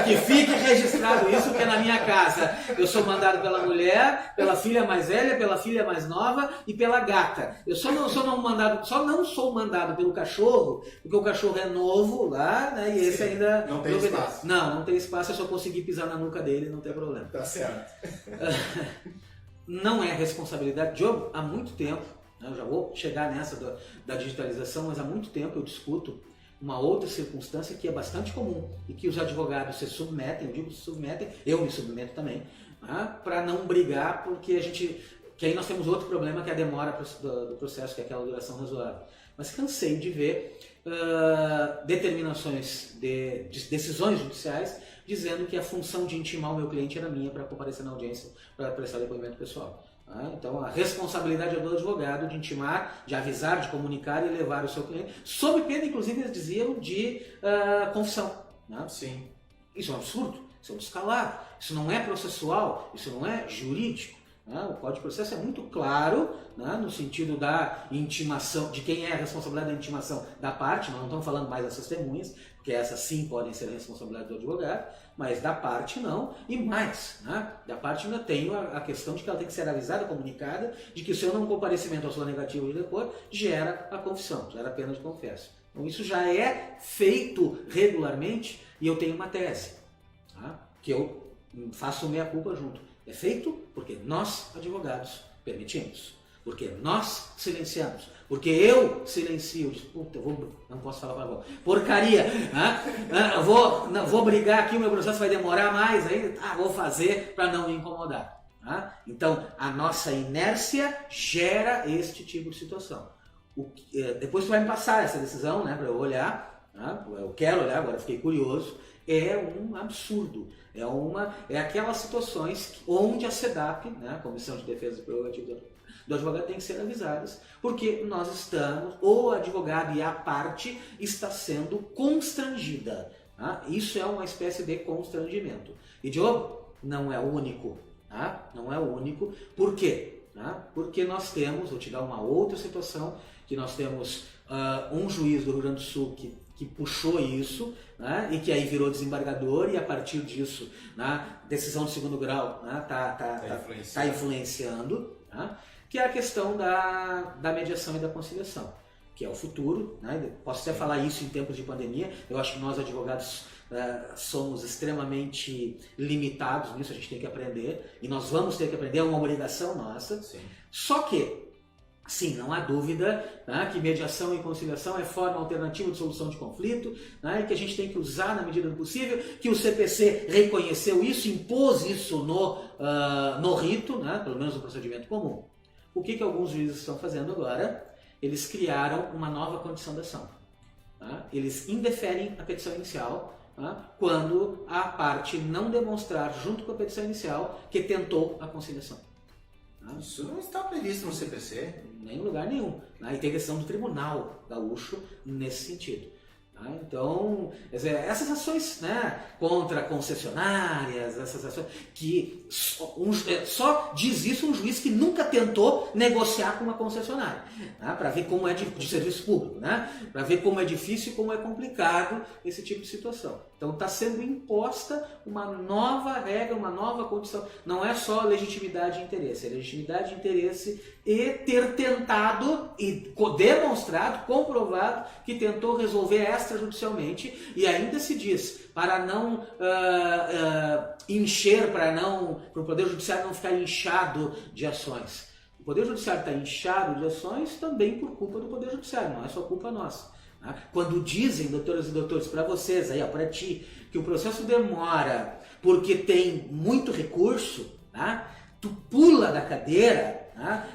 que fique registrado isso, que é na minha casa. Eu sou mandado pela mulher, pela filha mais velha, pela filha mais nova e pela gata. Eu só não sou mandado pelo cachorro, porque o cachorro é novo lá, né, e esse ainda não tem espaço. Não tem espaço, eu só consegui pisar na nuca dele, não tem problema. Tá certo. Não é responsabilidade, Diogo, há muito tempo, eu já vou chegar nessa da digitalização, mas há muito tempo eu discuto uma outra circunstância que é bastante comum e que os advogados se submetem, eu me submeto também, para não brigar, porque que aí nós temos outro problema, que é a demora do processo, que é aquela duração razoável. Mas cansei de ver determinações de decisões judiciais dizendo que a função de intimar o meu cliente era minha para comparecer na audiência, para prestar depoimento pessoal. Então a responsabilidade é do advogado de intimar, de avisar, de comunicar e levar o seu cliente, sob pena, inclusive, eles diziam, de confissão. Sim. Isso é um absurdo, isso é um descalabro, isso não é processual, isso não é jurídico. O Código de Processo é muito claro, no sentido da intimação, de quem é a responsabilidade da intimação da parte. Nós não estamos falando mais das testemunhas, porque essas sim podem ser a responsabilidade do advogado, mas da parte não. E mais, da parte ainda tem a questão de que ela tem que ser avisada, comunicada, de que o seu não comparecimento à sua negativa de depor gera a confissão, gera a pena de confesso. Então isso já é feito regularmente e eu tenho uma tese, que eu faço meia culpa junto. É feito porque nós, advogados, permitimos. Porque nós silenciamos. Porque eu silencio. Puta, não posso falar palavrão. Porcaria. Vou brigar aqui, o meu processo vai demorar mais. Aí, vou fazer para não me incomodar. Então, a nossa inércia gera este tipo de situação. Depois tu vai me passar essa decisão, né, para eu olhar. Eu quero olhar, agora fiquei curioso. É um absurdo. É aquelas situações onde a CEDAP, né, a Comissão de Defesa e Prerrogativas do Advogado, tem que ser avisadas, porque nós estamos, o advogado e a parte está sendo constrangida. Isso é uma espécie de constrangimento. E, Diogo, não é o único. Não é o único. Por quê? Porque nós temos, vou te dar uma outra situação, que nós temos um juiz do Rio Grande do Sul que puxou isso, e que aí virou desembargador, e a partir disso, decisão de segundo grau tá influenciando, que é a questão da mediação e da conciliação, que é o futuro. Posso até falar isso em tempos de pandemia. Eu acho que nós, advogados, somos extremamente limitados nisso, a gente tem que aprender, e nós vamos ter que aprender, é uma obrigação nossa. Sim. Só que, sim, não há dúvida que mediação e conciliação é forma alternativa de solução de conflito, e que a gente tem que usar na medida do possível, que o CPC reconheceu isso, impôs isso no rito, pelo menos no procedimento comum. O que alguns juízes estão fazendo agora? Eles criaram uma nova condição da ação. Eles indeferem a petição inicial quando a parte não demonstrar, junto com a petição inicial, que tentou a conciliação. Isso não está previsto no CPC? Nem em lugar nenhum. E tem decisão do Tribunal Gaúcho nesse sentido. Então, essas ações, contra concessionárias, essas ações que só diz isso um juiz que nunca tentou negociar com uma concessionária, para ver como é de serviço público, para ver como é difícil e como é complicado esse tipo de situação. Então está sendo imposta uma nova regra, uma nova condição. Não é só legitimidade de interesse, é legitimidade de interesse e ter tentado e demonstrado, comprovado que tentou resolver extrajudicialmente, e ainda se diz para não encher, para o Poder Judiciário não ficar inchado de ações. O Poder Judiciário está inchado de ações também por culpa do Poder Judiciário, não é só culpa nossa. Quando dizem, doutoras e doutores, para vocês, para ti, que o processo demora porque tem muito recurso, tu pula da cadeira.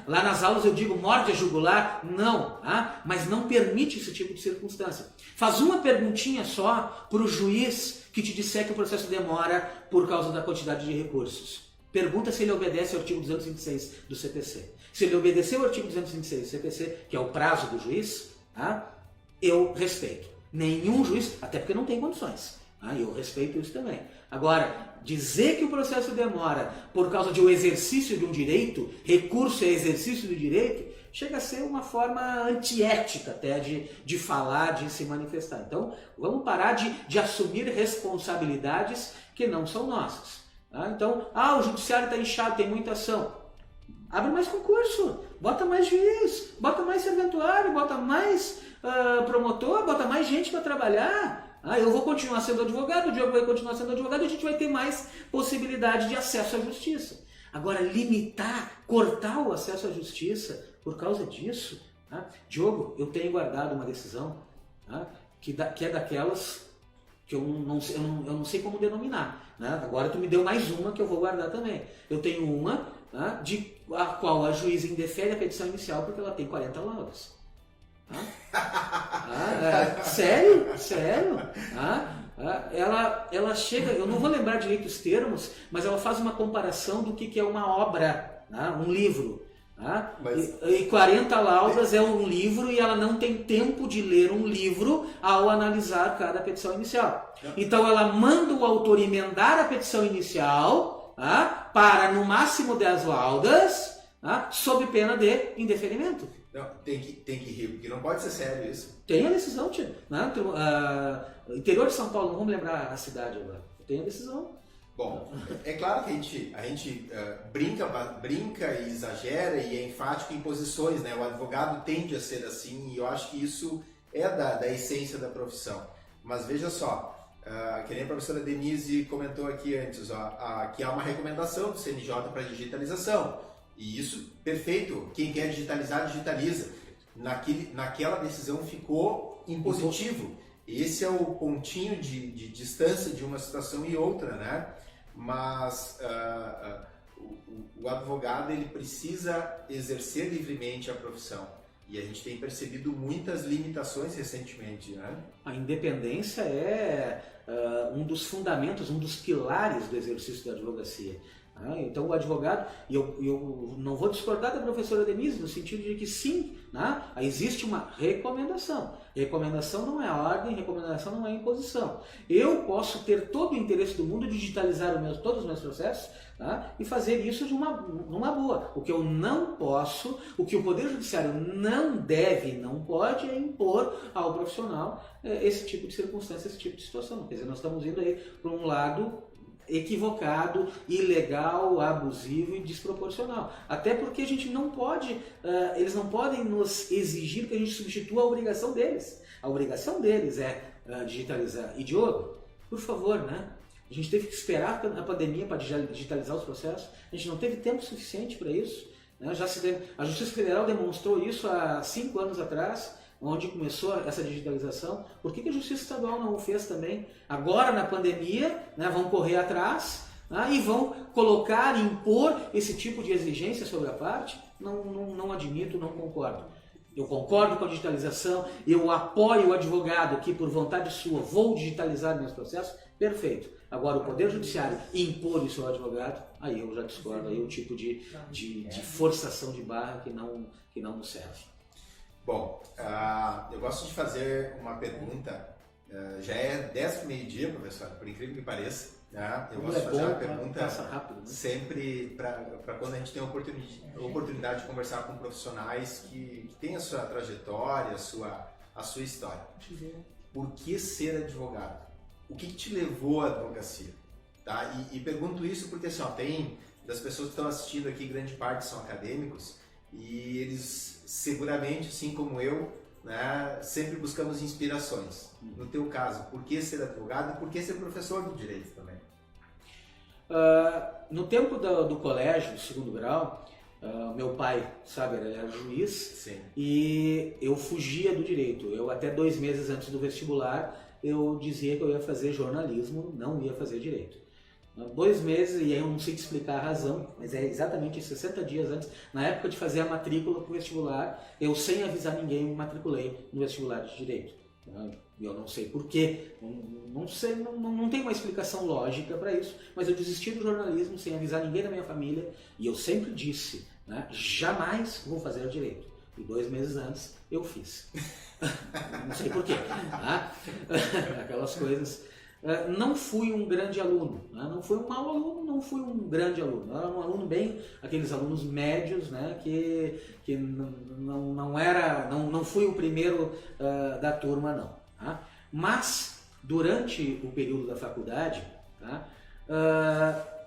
Lá nas aulas eu digo morde a jugular, não, mas não permite esse tipo de circunstância. Faz uma perguntinha só para o juiz que te disser que o processo demora por causa da quantidade de recursos. Pergunta se ele obedece ao artigo 226 do CPC. Se ele obedeceu ao artigo 226 do CPC, que é o prazo do juiz, eu respeito. Nenhum juiz, até porque não tem condições. Eu respeito isso também. Agora, dizer que o processo demora por causa de um exercício de um direito, recurso é exercício do direito, chega a ser uma forma antiética até de falar, de se manifestar. Então, vamos parar de assumir responsabilidades que não são nossas. Então, o judiciário está inchado, tem muita ação. Abre mais concurso, bota mais juiz, bota mais serventuário, bota mais promotor, bota mais gente para trabalhar. Eu vou continuar sendo advogado, o Diogo vai continuar sendo advogado, e a gente vai ter mais possibilidade de acesso à justiça. Agora, limitar, cortar o acesso à justiça por causa disso, Diogo, eu tenho guardado uma decisão que é daquelas que eu não sei como denominar. Agora tu me deu mais uma que eu vou guardar também. Eu tenho uma de a qual a juíza indefere a petição inicial porque ela tem 40 laudas. Sério? Ela chega, eu não vou lembrar direito os termos, mas ela faz uma comparação do que é uma obra, um livro. E 40 laudas é um livro, e ela não tem tempo de ler um livro ao analisar cada petição inicial. Então ela manda o autor emendar a petição inicial para no máximo 10 laudas, sob pena de indeferimento. Não, tem que rir, porque não pode ser sério isso. Tem a decisão, tio. Interior de São Paulo, não vamos lembrar a cidade agora. Tem a decisão. Bom, é claro que a gente brinca e exagera e é enfático em posições, O advogado tende a ser assim, e eu acho que isso é da essência da profissão. Mas veja só, que nem a professora Denise comentou aqui antes, que há uma recomendação do CNJ para digitalização. E isso, perfeito. Quem quer digitalizar, digitaliza. Naquela decisão ficou impositivo. Esse é o pontinho de distância de uma situação e outra, né? Mas o advogado ele precisa exercer livremente a profissão. E a gente tem percebido muitas limitações recentemente, né? A independência é um dos fundamentos, um dos pilares do exercício da advocacia. Então o advogado, e eu não vou discordar da professora Denise, no sentido de que sim, né, existe uma recomendação. Recomendação não é ordem, recomendação não é imposição. Eu posso ter todo o interesse do mundo de digitalizar todos os meus processos, tá, e fazer isso numa boa. O que eu não posso, o que o Poder Judiciário não deve, não pode, é impor ao profissional esse tipo de circunstância, esse tipo de situação. Quer dizer, nós estamos indo aí para um lado equivocado, ilegal, abusivo e desproporcional. Até porque a gente não pode, eles não podem nos exigir que a gente substitua a obrigação deles. A obrigação deles é digitalizar. E Diogo, por favor, né? A gente teve que esperar a pandemia para digitalizar os processos. A gente não teve tempo suficiente para isso. Né? A Justiça Federal demonstrou isso há 5 anos atrás, onde começou essa digitalização. Por que a Justiça Estadual não o fez também? Agora, na pandemia, né, vão correr atrás, né, e vão impor esse tipo de exigência sobre a parte? Não admito, não concordo. Eu concordo com a digitalização, eu apoio o advogado que, por vontade sua, vou digitalizar meus processos, perfeito. Agora, o Poder Judiciário impor isso ao advogado, aí eu já discordo, aí é o tipo de forçação de barra que não nos serve. Bom, eu gosto de fazer uma pergunta, já é 10 para o meio-dia, professor, por incrível que pareça, né? Eu gosto de fazer uma pergunta rápido, né? Sempre para quando a gente tem a oportunidade de conversar com profissionais que têm a sua trajetória, a sua história. Por que ser advogado? O que te levou à advocacia? Tá? E pergunto isso porque assim, tem das pessoas que estão assistindo aqui, grande parte são acadêmicos, e eles seguramente, assim como eu, né, sempre buscamos inspirações. No teu caso, por que ser advogado e por que ser professor do direito também? No tempo do colégio, do 2º grau, meu pai, sabe, ele era juiz. Sim. E eu fugia do direito. Eu até 2 meses antes do vestibular, eu dizia que eu ia fazer jornalismo, não ia fazer direito. 2 meses, e aí eu não sei te explicar a razão, mas é exatamente 60 dias antes, na época de fazer a matrícula para o vestibular, eu sem avisar ninguém me matriculei no vestibular de Direito. Eu não sei porquê, não tem uma explicação lógica para isso, mas eu desisti do jornalismo sem avisar ninguém da minha família, e eu sempre disse, né, jamais vou fazer Direito. E 2 meses antes eu fiz. Não sei porquê. Tá? Aquelas coisas. Não fui um grande aluno, né? Não fui um mau aluno, não fui um grande aluno. Eu era um aluno bem, aqueles alunos médios, né? Que não fui o primeiro da turma, não. Tá? Mas, durante o período da faculdade, tá?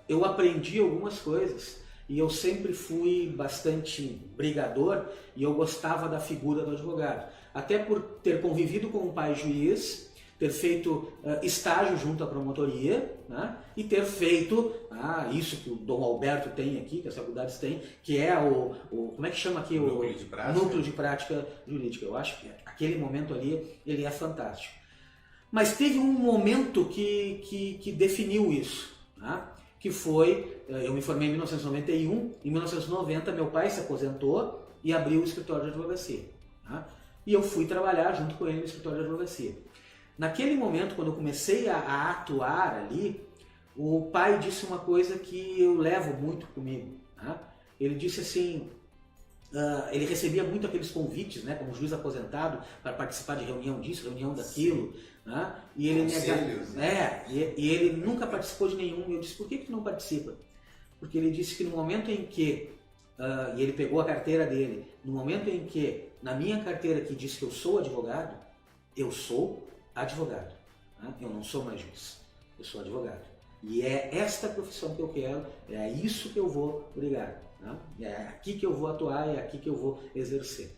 Eu aprendi algumas coisas e eu sempre fui bastante brigador e eu gostava da figura do advogado. Até por ter convivido com um pai juiz, ter feito estágio junto à promotoria, né? E ter feito isso que o Dom Alberto tem aqui, que as faculdades têm, que é como é que chama aqui? Núcleo de prática jurídica. Eu acho que aquele momento ali, ele é fantástico. Mas teve um momento que definiu isso, né? Que foi, eu me formei em 1991, em 1990 meu pai se aposentou e abriu o escritório de advocacia, né? E eu fui trabalhar junto com ele no escritório de advocacia. Naquele momento, quando eu comecei a atuar ali, o pai disse uma coisa que eu levo muito comigo, né? Ele disse assim, ele recebia muito aqueles convites, né, como juiz aposentado, para participar de reunião disso, reunião daquilo, né? E ele e ele nunca participou de nenhum. E eu disse, por que tu não participa? Porque ele disse que no momento em que, e ele pegou a carteira dele, no momento em que, na minha carteira que diz que eu sou advogado, eu sou advogado, né? Eu não sou mais juiz, eu sou advogado. E é esta profissão que eu quero, é isso que eu vou brigar, né? É aqui que eu vou atuar, é aqui que eu vou exercer.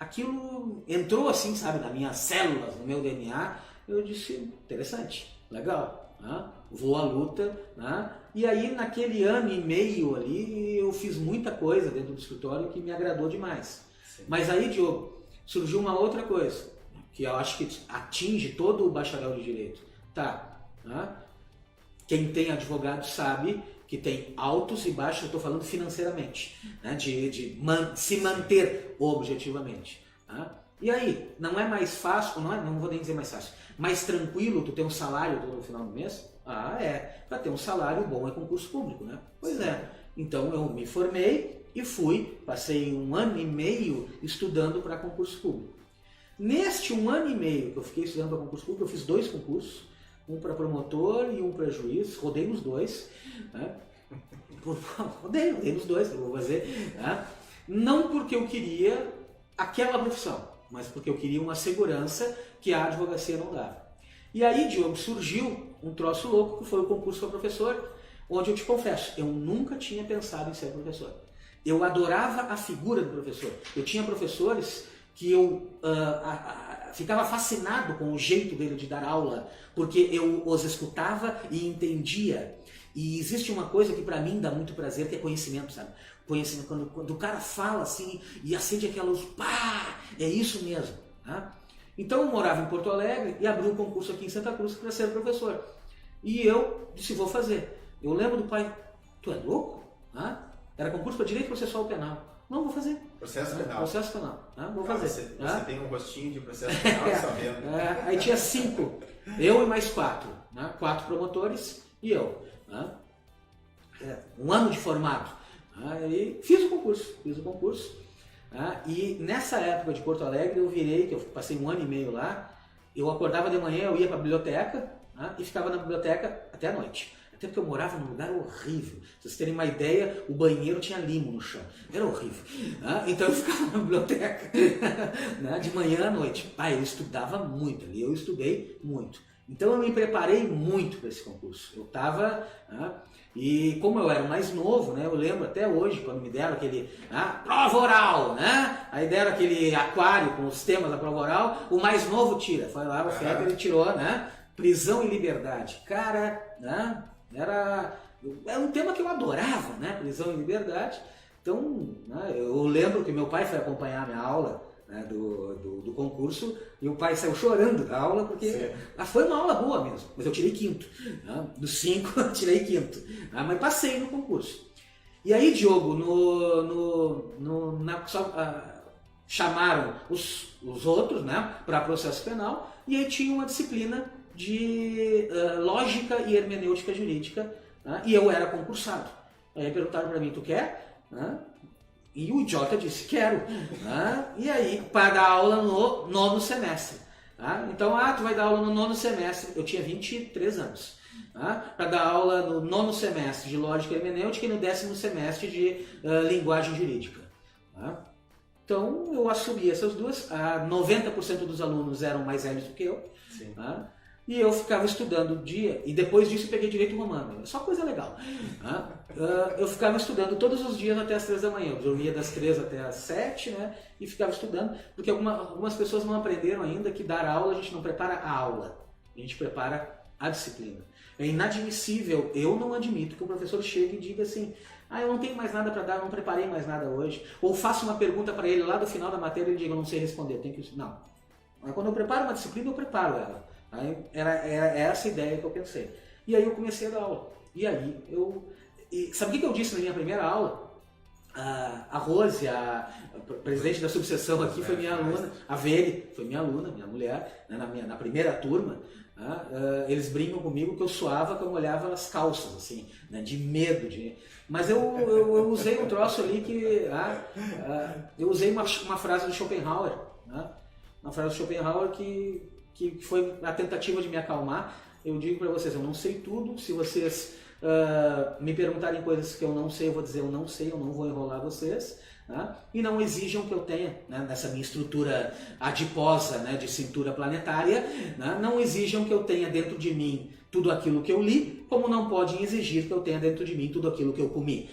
Aquilo entrou assim, sabe, nas minhas células, no meu DNA, eu disse, interessante, legal, né? Vou à luta, né? E aí naquele ano e meio ali, eu fiz muita coisa dentro do escritório que me agradou demais. Sim. Mas aí, Diogo, surgiu uma outra coisa, que eu acho que atinge todo o bacharel de Direito. Tá, né? Quem tem advogado sabe que tem altos e baixos, eu estou falando financeiramente, né? Se manter objetivamente. Tá? E aí, não é mais fácil, não vou nem dizer mais fácil, mais tranquilo tu ter um salário no final do mês? Ah, é. Para ter um salário bom é concurso público, né? Pois é. Então eu me formei e passei 1 ano e meio estudando para concurso público. Neste 1 ano e meio que eu fiquei estudando para concurso público, eu fiz 2 concursos, um para promotor e um para juiz, rodei nos 2, né? Rodei nos 2, eu vou fazer, né? Não porque eu queria aquela profissão, mas porque eu queria uma segurança que a advocacia não dava. E aí, Diogo, surgiu um troço louco que foi o concurso para professor, onde eu te confesso, eu nunca tinha pensado em ser professor. Eu adorava a figura do professor. Eu tinha professores que eu ficava fascinado com o jeito dele de dar aula, porque eu os escutava e entendia. E existe uma coisa que para mim dá muito prazer, que é conhecimento, sabe? Conhecimento, quando o cara fala assim e acende aquela luz, pá, é isso mesmo. Tá? Então eu morava em Porto Alegre e abri um concurso aqui em Santa Cruz para ser professor. E eu disse, vou fazer. Eu lembro do pai, tu é louco? Ah? Era concurso para Direito Processual Penal. Não, vou fazer. Processo penal. Processo penal. Vou fazer. Você tem um rostinho de processo penal, sabendo. Aí tinha 5, eu e mais 4. 4 promotores e eu. 1 ano de formado. Aí fiz o concurso. E nessa época de Porto Alegre eu virei, que eu passei 1 ano e meio lá, eu acordava de manhã, eu ia para a biblioteca e ficava na biblioteca até a noite. Até porque eu morava num lugar horrível. Pra vocês terem uma ideia, o banheiro tinha limo no chão. Era horrível. Então eu ficava na biblioteca de manhã à noite. Eu estudava muito ali, eu estudei muito. Então eu me preparei muito para esse concurso. Eu estava... E como eu era o mais novo, né, eu lembro até hoje, quando me deram aquele prova oral, né? Aí deram aquele aquário com os temas da prova oral, o mais novo tira. Foi lá, o Fetter, ele tirou, né? Prisão e liberdade. Cara, né? Era um tema que eu adorava, né? Prisão e liberdade. Então, né, eu lembro que meu pai foi acompanhar a minha aula, né, do concurso, e o pai saiu chorando da aula, porque foi uma aula boa mesmo, mas eu tirei 5º. Né? Dos 5, eu tirei 5º. Mas passei no concurso. E aí, Diogo, chamaram os outros, né, para processo penal, e aí tinha uma disciplina de lógica e hermenêutica jurídica, né, e eu era concursado. Aí perguntaram para mim, tu quer? E o idiota disse, quero. E aí, para dar aula no 9º semestre. Então, tu vai dar aula no 9º semestre. Eu tinha 23 anos. Para dar aula no 9º semestre de lógica e hermenêutica e no 10º semestre de linguagem jurídica. Então, eu assumi essas duas. 90% dos alunos eram mais velhos do que eu. Sim. E eu ficava estudando o dia, e depois disso eu peguei direito romano, só coisa legal. Eu ficava estudando todos os dias até as 3 da manhã, eu dormia das 3 até as 7, né, e ficava estudando, porque algumas pessoas não aprenderam ainda que dar aula, a gente não prepara a aula, a gente prepara a disciplina. É inadmissível, eu não admito que o professor chegue e diga assim, eu não tenho mais nada para dar, eu não preparei mais nada hoje, ou faça uma pergunta para ele lá do final da matéria e ele diga, eu não sei responder, eu tenho que... Não. Mas quando eu preparo uma disciplina, eu preparo ela. Aí era essa a ideia que eu pensei. E aí eu comecei a dar aula. E aí sabe o que eu disse na minha primeira aula? A Rose, a presidente da subseção aqui, foi minha aluna. A Vere foi minha aluna, minha mulher, né, na primeira turma. Eles brincam comigo que eu suava quando eu olhava as calças, assim, né, de medo. Mas eu usei um troço ali que... eu usei uma frase do Schopenhauer. Uma frase do Schopenhauer que foi a tentativa de me acalmar. Eu digo para vocês, eu não sei tudo. Se vocês me perguntarem coisas que eu não sei, eu vou dizer eu não sei, eu não vou enrolar vocês. Né? E não exijam que eu tenha, né, nessa minha estrutura adiposa, né, de cintura planetária, né, não exijam que eu tenha dentro de mim tudo aquilo que eu li, como não podem exigir que eu tenha dentro de mim tudo aquilo que eu comi.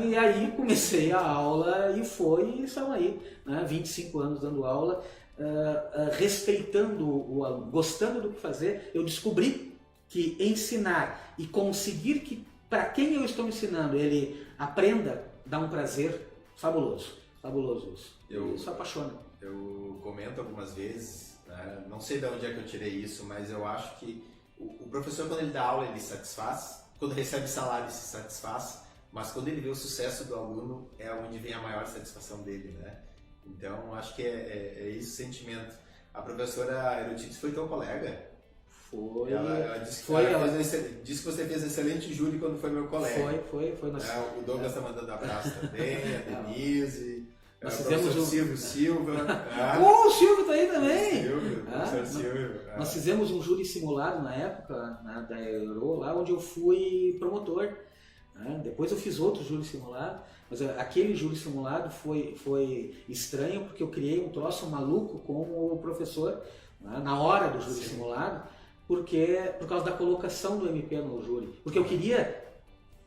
E aí comecei a aula e estão aí, né, 25 anos dando aula, respeitando o aluno, gostando do que fazer. Eu descobri que ensinar e conseguir que para quem eu estou ensinando ele aprenda dá um prazer fabuloso, fabuloso isso. Isso apaixona. Eu comento algumas vezes, né? Não sei de onde é que eu tirei isso, mas eu acho que o professor, quando ele dá aula, ele satisfaz, quando recebe salário, ele se satisfaz, mas quando ele vê o sucesso do aluno, é onde vem a maior satisfação dele, né? Então, acho que é esse o sentimento. A professora Erudites foi teu colega? Foi. Ela disse que você fez excelente júri quando foi meu colega. Foi. O Douglas está mandando abraço também, a Denise, nós o fizemos professor Silvio Silva. O Silvio tá aí também! Professor Silvio. Nós fizemos um júri simulado na época, né, da Euro, lá onde eu fui promotor. Depois eu fiz outro júri simulado, mas aquele júri simulado foi estranho porque eu criei um troço maluco com o professor, né, na hora do júri simulado, por causa da colocação do MP no júri. Porque eu queria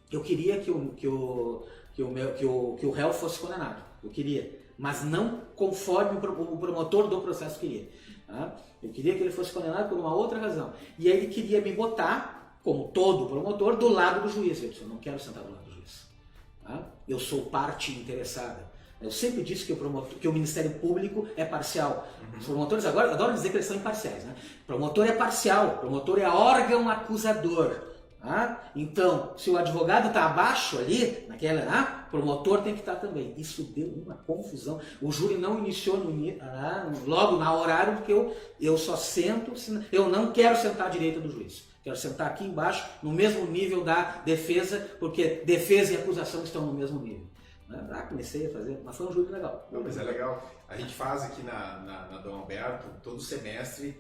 que o réu fosse condenado. Eu queria, mas não conforme o promotor do processo queria. Tá? Eu queria que ele fosse condenado por uma outra razão. E aí ele queria me botar, como todo promotor, do lado do juiz. Eu disse, eu não quero sentar do lado do juiz. Tá? Eu sou parte interessada. Eu sempre disse que o Ministério Público é parcial. Os promotores agora adoram dizer que eles são imparciais. Né? Promotor é parcial, promotor é órgão acusador. Tá? Então, se o advogado está abaixo ali, promotor tem que estar também. Isso deu uma confusão. O júri não iniciou logo na horário, porque eu só sento, eu não quero sentar à direita do juiz. Quero sentar aqui embaixo, no mesmo nível da defesa, porque defesa e acusação estão no mesmo nível. Comecei a fazer, mas foi um júri legal. Não, mas é legal. A gente faz aqui na Dom Alberto, todo semestre,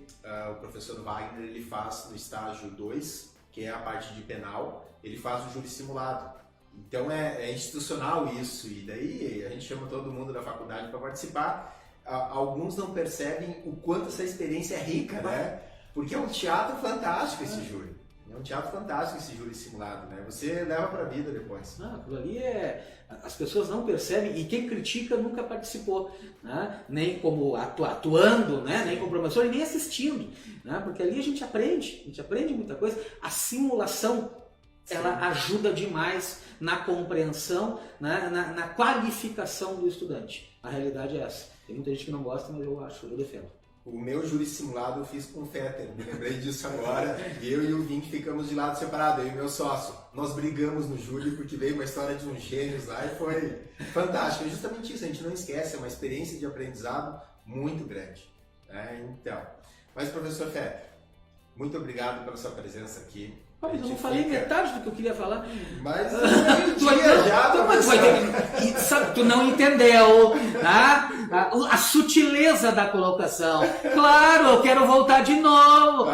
o professor Wagner ele faz no estágio 2, que é a parte de penal, ele faz o júri simulado. Então é institucional isso, e daí a gente chama todo mundo da faculdade para participar. Alguns não percebem o quanto essa experiência é rica, né? Porque é um teatro fantástico esse júri. É um teatro fantástico esse júri simulado, né? Você leva para a vida depois. Aquilo ali as pessoas não percebem, e quem critica nunca participou, né? Nem como atuando, né? Nem como professor, e nem assistindo, né? Porque ali a gente aprende muita coisa. A simulação, ela ajuda demais na compreensão, né? na qualificação do estudante. A realidade é essa. Tem muita gente que não gosta, mas eu defendo. O meu júri simulado eu fiz com o Fetter, me lembrei disso agora. Eu e o Vink ficamos de lado separado, eu e meu sócio. Nós brigamos no júri porque veio uma história de uns gênios lá e foi fantástico. É justamente isso, a gente não esquece, é uma experiência de aprendizado muito grande. Então, mas professor Fetter, muito obrigado pela sua presença aqui. Eu não falei metade do que eu queria falar. Mas tu não entendeu, tá? A sutileza da colocação. Claro, eu quero voltar de novo.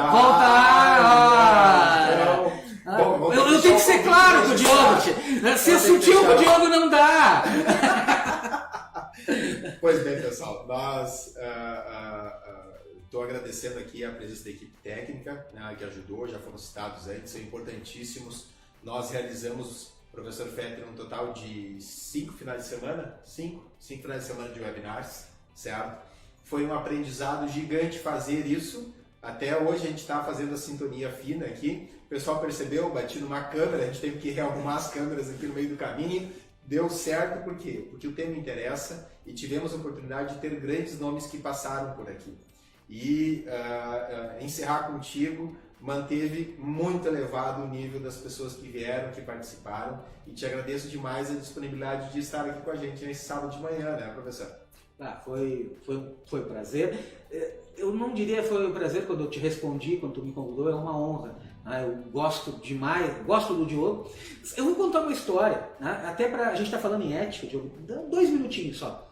Eu tenho que ser claro com o Diogo. Ser sutil com o Diogo não dá. Pois bem, pessoal, nós estou agradecendo aqui a presença da equipe técnica, né, que ajudou, já foram citados aí, que são importantíssimos. Nós realizamos, professor Fetter, um total de 5 finais de semana, 5 finais de semana de webinars, certo? Foi um aprendizado gigante fazer isso. Até hoje a gente está fazendo a sintonia fina aqui. O pessoal percebeu, bati numa câmera, a gente teve que rearrumar as câmeras aqui no meio do caminho. Deu certo por quê? Porque o tema interessa e tivemos a oportunidade de ter grandes nomes que passaram por aqui. E encerrar contigo manteve muito elevado o nível das pessoas que vieram, que participaram, e te agradeço demais a disponibilidade de estar aqui com a gente nesse sábado de manhã, né, professor? Foi um prazer. Eu não diria foi um prazer quando eu te respondi, quando tu me convidou, é uma honra. Eu gosto demais, gosto do Diogo. Eu vou contar uma história, né? Até a gente está falando em ética, Diogo, 2 minutinhos só.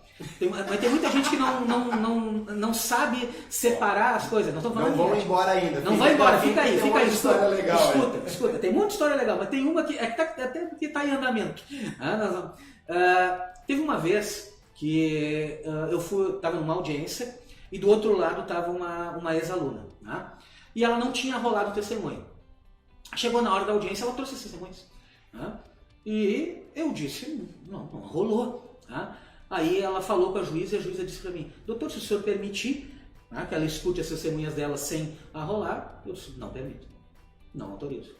Mas tem muita gente que não sabe separar as coisas. Não vão embora ainda. Não vai embora, fica aí. História legal, escuta. Tem muita história legal, mas tem uma que até porque está em andamento. Teve uma vez que eu estava numa audiência e do outro lado estava uma ex-aluna. Né? E ela não tinha rolado o testemunho. Chegou na hora da audiência, ela trouxe as testemunhas. Né? E eu disse, não rolou. Né? Aí ela falou com a juíza e a juíza disse para mim, doutor, se o senhor permitir, né, que ela escute as testemunhas dela sem arrolar, eu disse, não permito, não autorizo.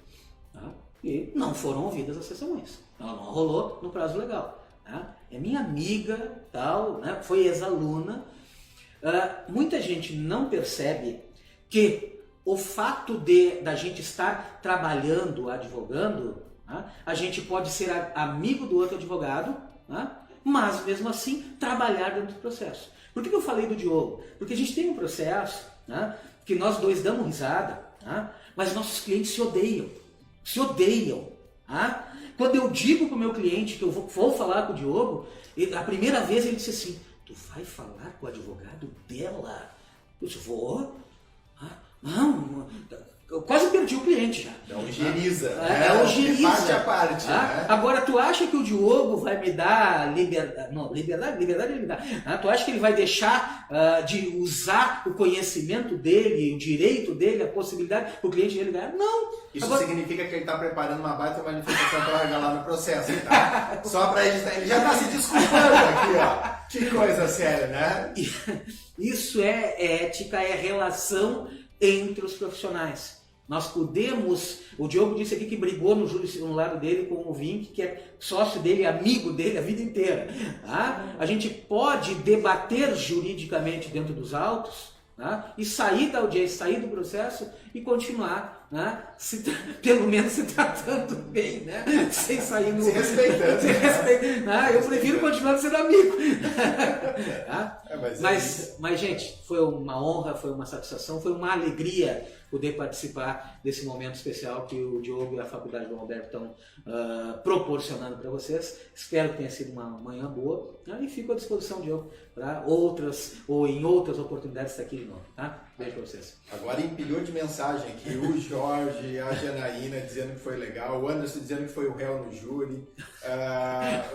Tá? E não foram ouvidas as testemunhas. Ela não arrolou no prazo legal. tá? É minha amiga, tal, né? Foi ex-aluna. Muita gente não percebe que o fato da gente estar trabalhando, advogando, tá? A gente pode ser amigo do outro advogado, tá? Mas mesmo assim trabalhar dentro do processo. Por que eu falei do Diogo? Porque a gente tem um processo, tá? Que nós dois damos risada, tá? Mas nossos clientes se odeiam. Tá? Quando eu digo para o meu cliente que eu vou falar com o Diogo, a primeira vez ele disse assim: tu vai falar com o advogado dela? Eu disse: vou. Não, eu quase perdi o cliente já. Não higieniza. Higieniza. Parte a parte. Né? Agora, tu acha que o Diogo vai me dar liberdade? Não, liberdade ele me dá. Tu acha que ele vai deixar de usar o conhecimento dele, o direito dele, a possibilidade para o cliente dele ganhar? Não. Isso significa que ele está preparando uma baita manifestação para largar lá no processo, tá? Só para ele já está se desculpando aqui, ó. Que coisa séria, né? Isso é ética, é relação entre os profissionais. Nós podemos, o Diogo disse aqui que brigou no lado dele com o Vink, que é sócio dele, amigo dele a vida inteira. Tá? A gente pode debater juridicamente dentro dos autos, tá? E sair da audiência, sair do processo e continuar, né? Pelo menos se tratando bem, né? Sem sair no... Se respeitando. Eu prefiro continuar sendo amigo. Tá? Mas, gente, foi uma honra, foi uma satisfação, foi uma alegria poder participar desse momento especial que o Diogo e a Faculdade Dom Alberto estão proporcionando para vocês. Espero que tenha sido uma manhã boa, né? E fico à disposição, Diogo, para outras ou em outras oportunidades estar aqui de novo. Tá? Beijo para vocês. Agora empilhou de mensagem aqui o Jorge, a Janaína dizendo que foi legal, o Anderson dizendo que foi o réu no júri,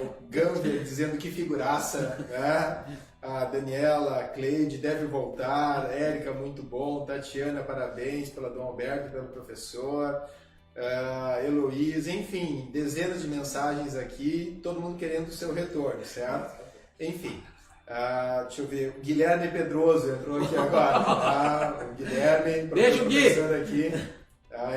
o Gamber dizendo que figuraça, né? A Daniela, a Cleide, deve voltar, Érica, muito bom, Tatiana, parabéns pela Dom Alberto, pelo professor, Heloísa, enfim, dezenas de mensagens aqui, todo mundo querendo o seu retorno, certo? Enfim, deixa eu ver, o Guilherme Pedroso entrou aqui agora, o Guilherme, professor aqui.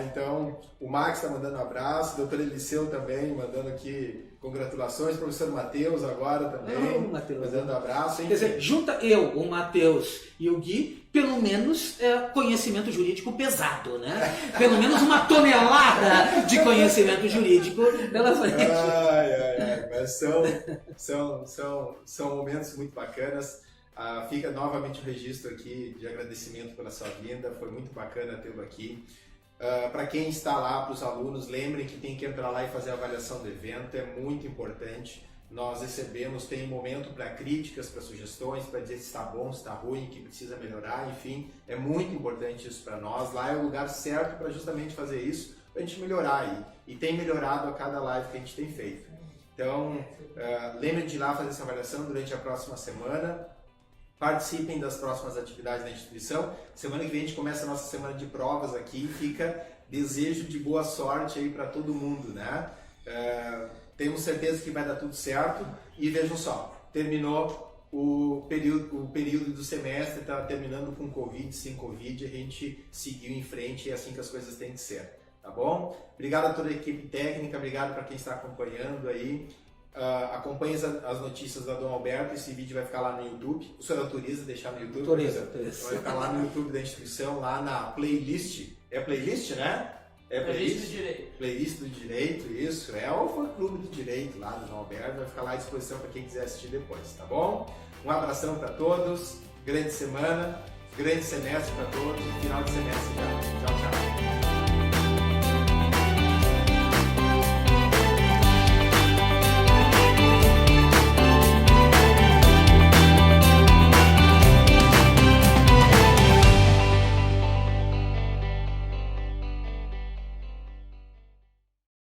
Então, o Max está mandando um abraço, o doutor Eliseu também mandando aqui congratulações, o professor Matheus agora também, mandando um abraço. Enfim. Quer dizer, junta eu, o Matheus e o Gui, pelo menos conhecimento jurídico pesado, né? Pelo menos uma tonelada de conhecimento jurídico pela frente. Mas são momentos muito bacanas. Fica novamente o registro aqui de agradecimento pela sua vinda, foi muito bacana tê-lo aqui. Para quem está lá, para os alunos, lembrem que tem que entrar lá e fazer a avaliação do evento, é muito importante. Nós recebemos, tem momento para críticas, para sugestões, para dizer se está bom, se está ruim, que precisa melhorar, enfim, é muito importante isso para nós. Lá é o lugar certo para justamente fazer isso, para a gente melhorar aí. E tem melhorado a cada live que a gente tem feito. Então, lembrem de ir lá fazer essa avaliação durante a próxima semana. Participem das próximas atividades da instituição. Semana que vem a gente começa a nossa semana de provas aqui. Fica desejo de boa sorte aí para todo mundo, né? Temos certeza que vai dar tudo certo. E vejam só, terminou o período do semestre, está terminando com Covid, sem Covid, a gente seguiu em frente e é assim que as coisas têm que ser, tá bom? Obrigado a toda a equipe técnica, obrigado para quem está acompanhando aí. Acompanhe as notícias da Dom Alberto, esse vídeo vai ficar lá no YouTube. O senhor autoriza deixar no YouTube? Autoriza. Vai ficar lá no YouTube da instituição, lá na playlist. É playlist, né? É playlist do direito. Playlist do direito, isso. É o fã-clube do direito lá do Dom Alberto. Vai ficar lá à disposição para quem quiser assistir depois, tá bom? Um abração para todos. Grande semana, grande semestre para todos. Final de semestre já. Tchau, tchau.